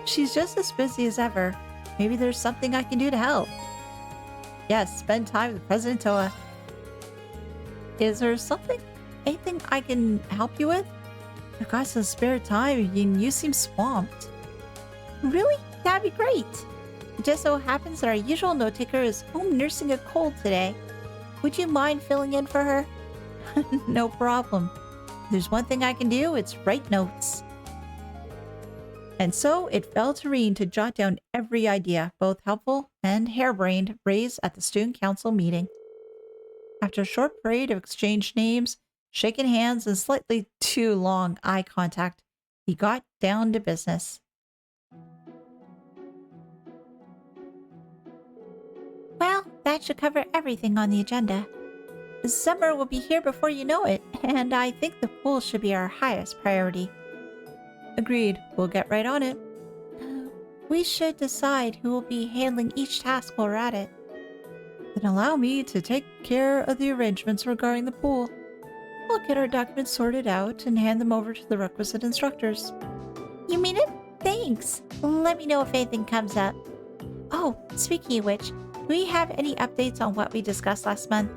She's just as busy as ever. Maybe there's something I can do to help. Yes, spend time with President Toa. Is there anything I can help you with? I've got some spare time and you seem swamped. Really? That'd be great. It just so happens that our usual note taker is home nursing a cold today. Would you mind filling in for her? No problem. If there's one thing I can do, it's write notes. And so it fell to Rean to jot down every idea, both helpful and harebrained, raised at the student council meeting. After a short parade of exchanged names, shaking hands, and slightly too long eye contact, he got down to business. Well, that should cover everything on the agenda. Summer will be here before you know it, and I think the pool should be our highest priority. Agreed. We'll get right on it. We should decide who will be handling each task while we're at it. Then allow me to take care of the arrangements regarding the pool. I'll get our documents sorted out and hand them over to the requisite instructors. You mean it? Thanks. Let me know if anything comes up. Oh, speaking of which, do we have any updates on what we discussed last month?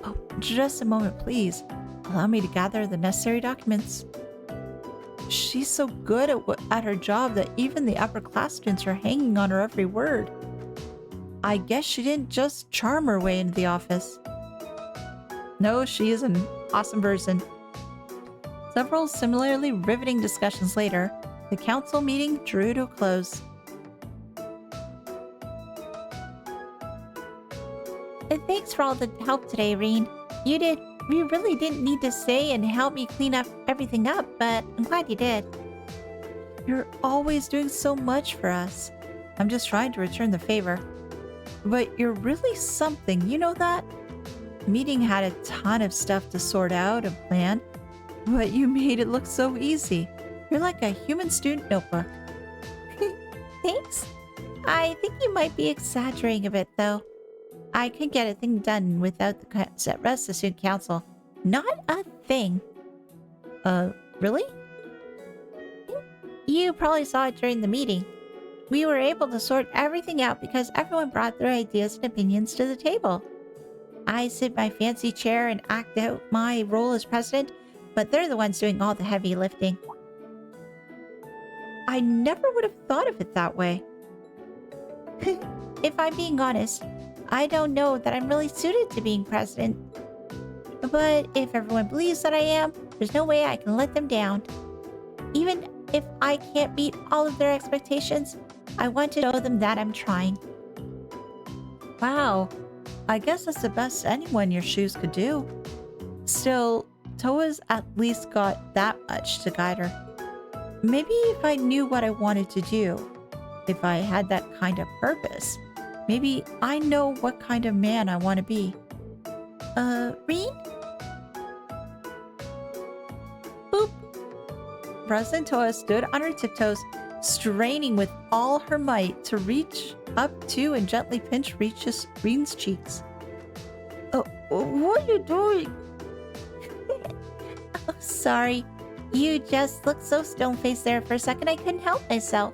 Oh, just a moment, please. Allow me to gather the necessary documents. She's so good at her job that even the upper class students are hanging on her every word. I guess she didn't just charm her way into the office. No, she is an awesome person. Several similarly riveting discussions later, the council meeting drew to a close. And thanks for all the help today, Rean. You really didn't need to stay and help me clean everything up, but I'm glad you did. You're always doing so much for us. I'm just trying to return the favor. But you're really something, you know that? The meeting had a ton of stuff to sort out and plan, but you made it look so easy. You're like a human student notebook. Thanks. I think you might be exaggerating a bit, though. I could get a thing done without the rest of the student council. Not a thing. Really? You probably saw it during the meeting. We were able to sort everything out because everyone brought their ideas and opinions to the table. I sit in my fancy chair and act out my role as president, but they're the ones doing all the heavy lifting. I never would have thought of it that way. If I'm being honest, I don't know that I'm really suited to being president. But if everyone believes that I am, there's no way I can let them down. Even if I can't meet all of their expectations, I want to show them that I'm trying. Wow, I guess that's the best anyone in your shoes could do. Still, Toa's at least got that much to guide her. Maybe if I knew what I wanted to do, if I had that kind of purpose, maybe I know what kind of man I want to be. Rean? Boop. President Toa stood on her tiptoes, straining with all her might to reach up to and gently pinch Rean's cheeks. Oh, what are you doing? Oh, sorry. You just looked so stone-faced there for a second I couldn't help myself.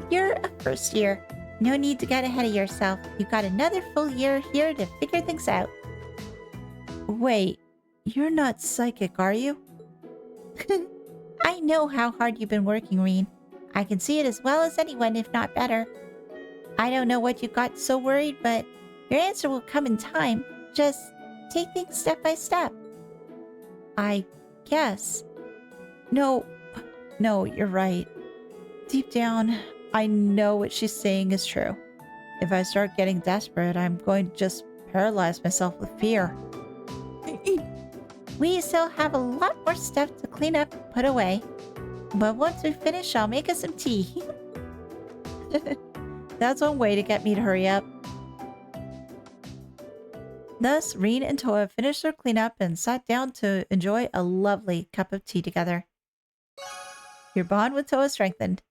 You're a first year. No need to get ahead of yourself. You've got another full year here to figure things out. Wait, you're not psychic, are you? I know how hard you've been working, Rean. I can see it as well as anyone, if not better. I don't know what you got so worried, but your answer will come in time. Just take things step by step. I guess. No, you're right. Deep down, I know what she's saying is true. If I start getting desperate, I'm going to just paralyze myself with fear. We still have a lot more stuff to clean up and put away. But once we finish, I'll make us some tea. That's one way to get me to hurry up. Thus, Rean and Toa finished their cleanup and sat down to enjoy a lovely cup of tea together. Your bond with Toa strengthened.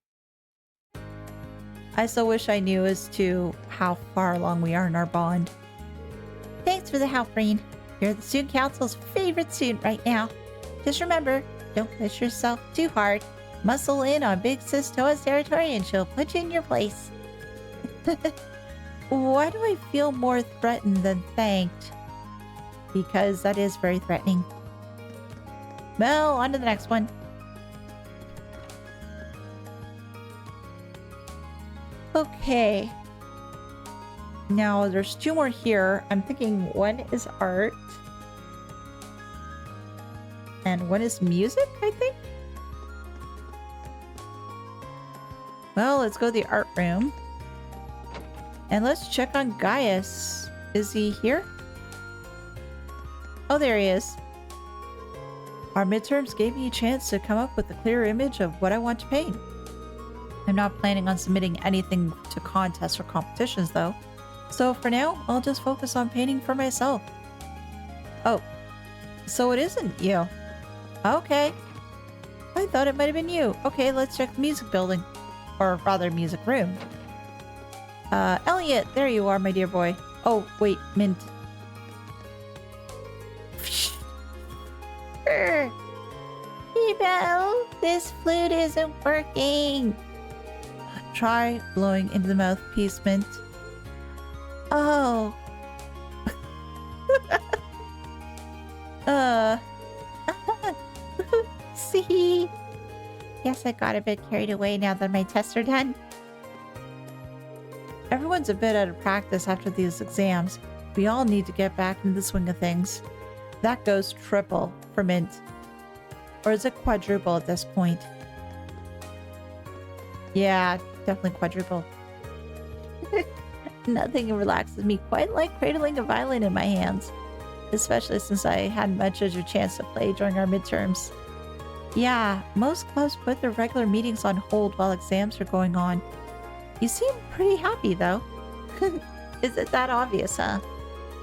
I still wish I knew as to how far along we are in our bond. Thanks for the help, Rean. You're the student council's favorite student right now. Just remember, don't push yourself too hard. Muscle in on Big Sis Toa's territory and she'll put you in your place. Why do I feel more threatened than thanked? Because that is very threatening. Well, on to the next one. Okay. Now, there's two more here. I'm thinking one is art. And one is music, I think? Well, let's go to the art room. And let's check on Gaius. Is he here? Oh, there he is. Our midterms gave me a chance to come up with a clear image of what I want to paint. I'm not planning on submitting anything to contests or competitions, though. So for now, I'll just focus on painting for myself. Oh, so it isn't you. Okay. I thought it might have been you. Okay, let's check the music building. Or rather, music room. Elliot, there you are, my dear boy. Oh, wait, Mint. Bell, this flute isn't working. Try blowing into the mouthpiece, Mint. Oh. See? Guess I got a bit carried away now that my tests are done. Everyone's a bit out of practice after these exams. We all need to get back into the swing of things. That goes triple for Mint. Or is it quadruple at this point? Yeah, definitely quadruple. Nothing relaxes me quite like cradling a violin in my hands. Especially since I hadn't much of a chance to play during our midterms. Yeah, most clubs put their regular meetings on hold while exams are going on. You seem pretty happy, though. Is it that obvious, huh?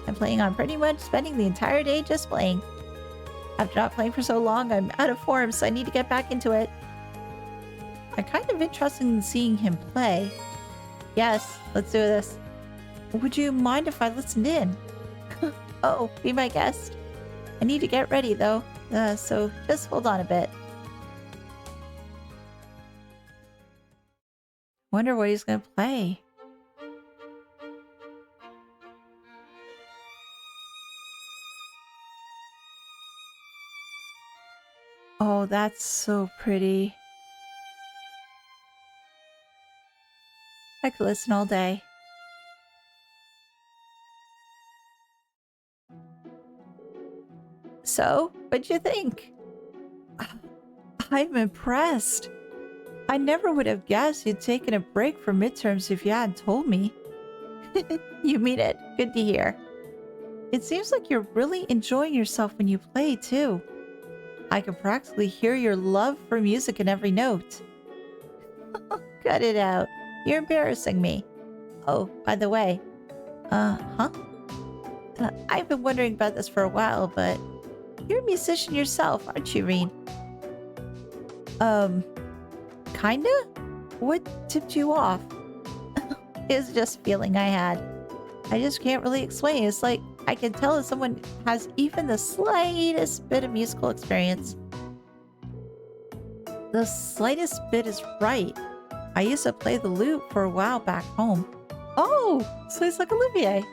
I'm planning on pretty much spending the entire day just playing. After not playing for so long, I'm out of form, so I need to get back into it. I'm kind of interested in seeing him play. Yes, let's do this. Would you mind if I listened in? Oh, be my guest. I need to get ready, though, so just hold on a bit. Wonder what he's gonna play. Oh, that's so pretty. I could listen all day. So, what'd you think? I'm impressed. I never would have guessed you'd taken a break from midterms if you hadn't told me. You mean it. Good to hear. It seems like you're really enjoying yourself when you play, too. I can practically hear your love for music in every note. Cut it out. You're embarrassing me. Oh, by the way. I've been wondering about this for a while, but you're a musician yourself, aren't you, Rean? Kinda? What tipped you off? It was just a feeling I had. I just can't really explain. It's like I can tell if someone has even the slightest bit of musical experience. The slightest bit is right. I used to play the lute for a while back home. Oh, so it's like Olivier.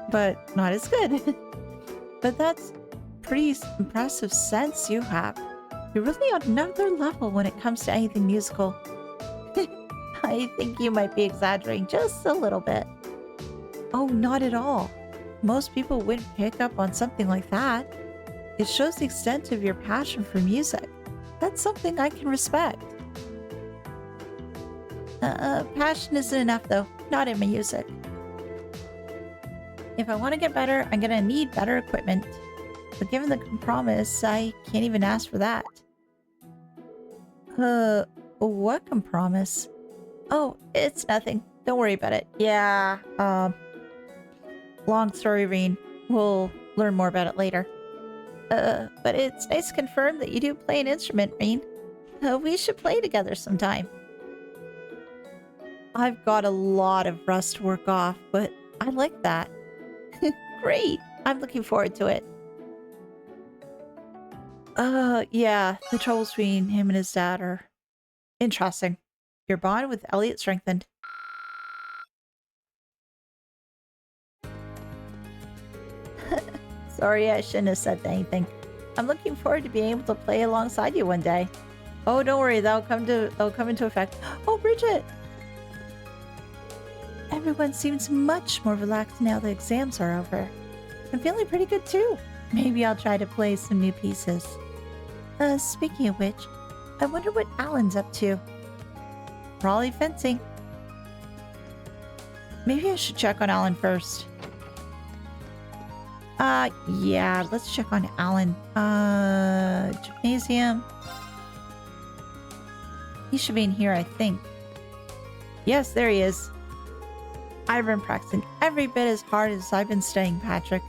But not as good. But that's pretty impressive sense you have. You're really on another level when it comes to anything musical. I think you might be exaggerating just a little bit. Oh, not at all. Most people wouldn't pick up on something like that. It shows the extent of your passion for music. That's something I can respect. Passion isn't enough though, not in my music. If I want to get better, I'm gonna need better equipment. But given the compromise, I can't even ask for that. What compromise? Oh, it's nothing. Don't worry about it. Yeah, long story, Rean. We'll learn more about it later. But it's nice to confirm that you do play an instrument, Rean. We should play together sometime. I've got a lot of rust to work off, but I like that. Great. I'm looking forward to it. Yeah, the troubles between him and his dad are interesting. Your bond with Elliot strengthened. Sorry, I shouldn't have said anything. I'm looking forward to being able to play alongside you one day. Oh, don't worry, that'll come into effect. Oh, Bridget! Everyone seems much more relaxed now the exams are over. I'm feeling pretty good too. Maybe I'll try to play some new pieces. Speaking of which, I wonder what Alan's up to. Probably fencing. Maybe I should check on Alan first. Yeah, let's check on Alan. Gymnasium. He should be in here, I think. Yes, there he is. I've been practicing every bit as hard as I've been studying, Patrick.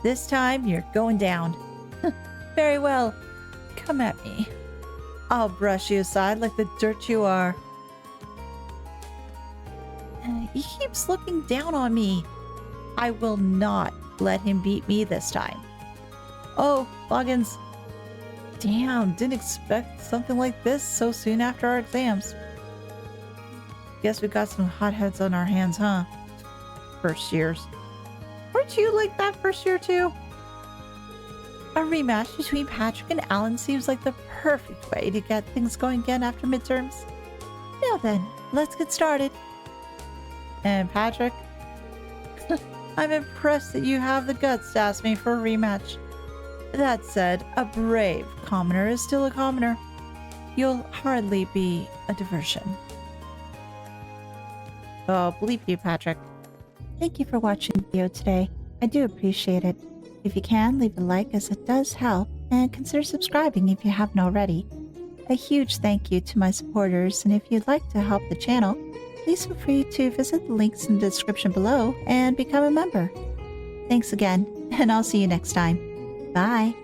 This time, you're going down. Very well. Come at me. I'll brush you aside like the dirt you are. He keeps looking down on me. I will not let him beat me this time. Oh, Loggins. Damn, didn't expect something like this so soon after our exams. Guess we got some hotheads on our hands, huh? First years. Weren't you like that first year too? A rematch between Patrick and Alan seems like the perfect way to get things going again after midterms. Now then, let's get started. And Patrick? I'm impressed that you have the guts to ask me for a rematch. That said, a brave commoner is still a commoner. You'll hardly be a diversion. Oh, bleep you, Patrick. Thank you for watching the video today. I do appreciate it. If you can, leave a like as it does help, and consider subscribing if you haven't already. A huge thank you to my supporters, and if you'd like to help the channel, please feel free to visit the links in the description below and become a member. Thanks again, and I'll see you next time. Bye.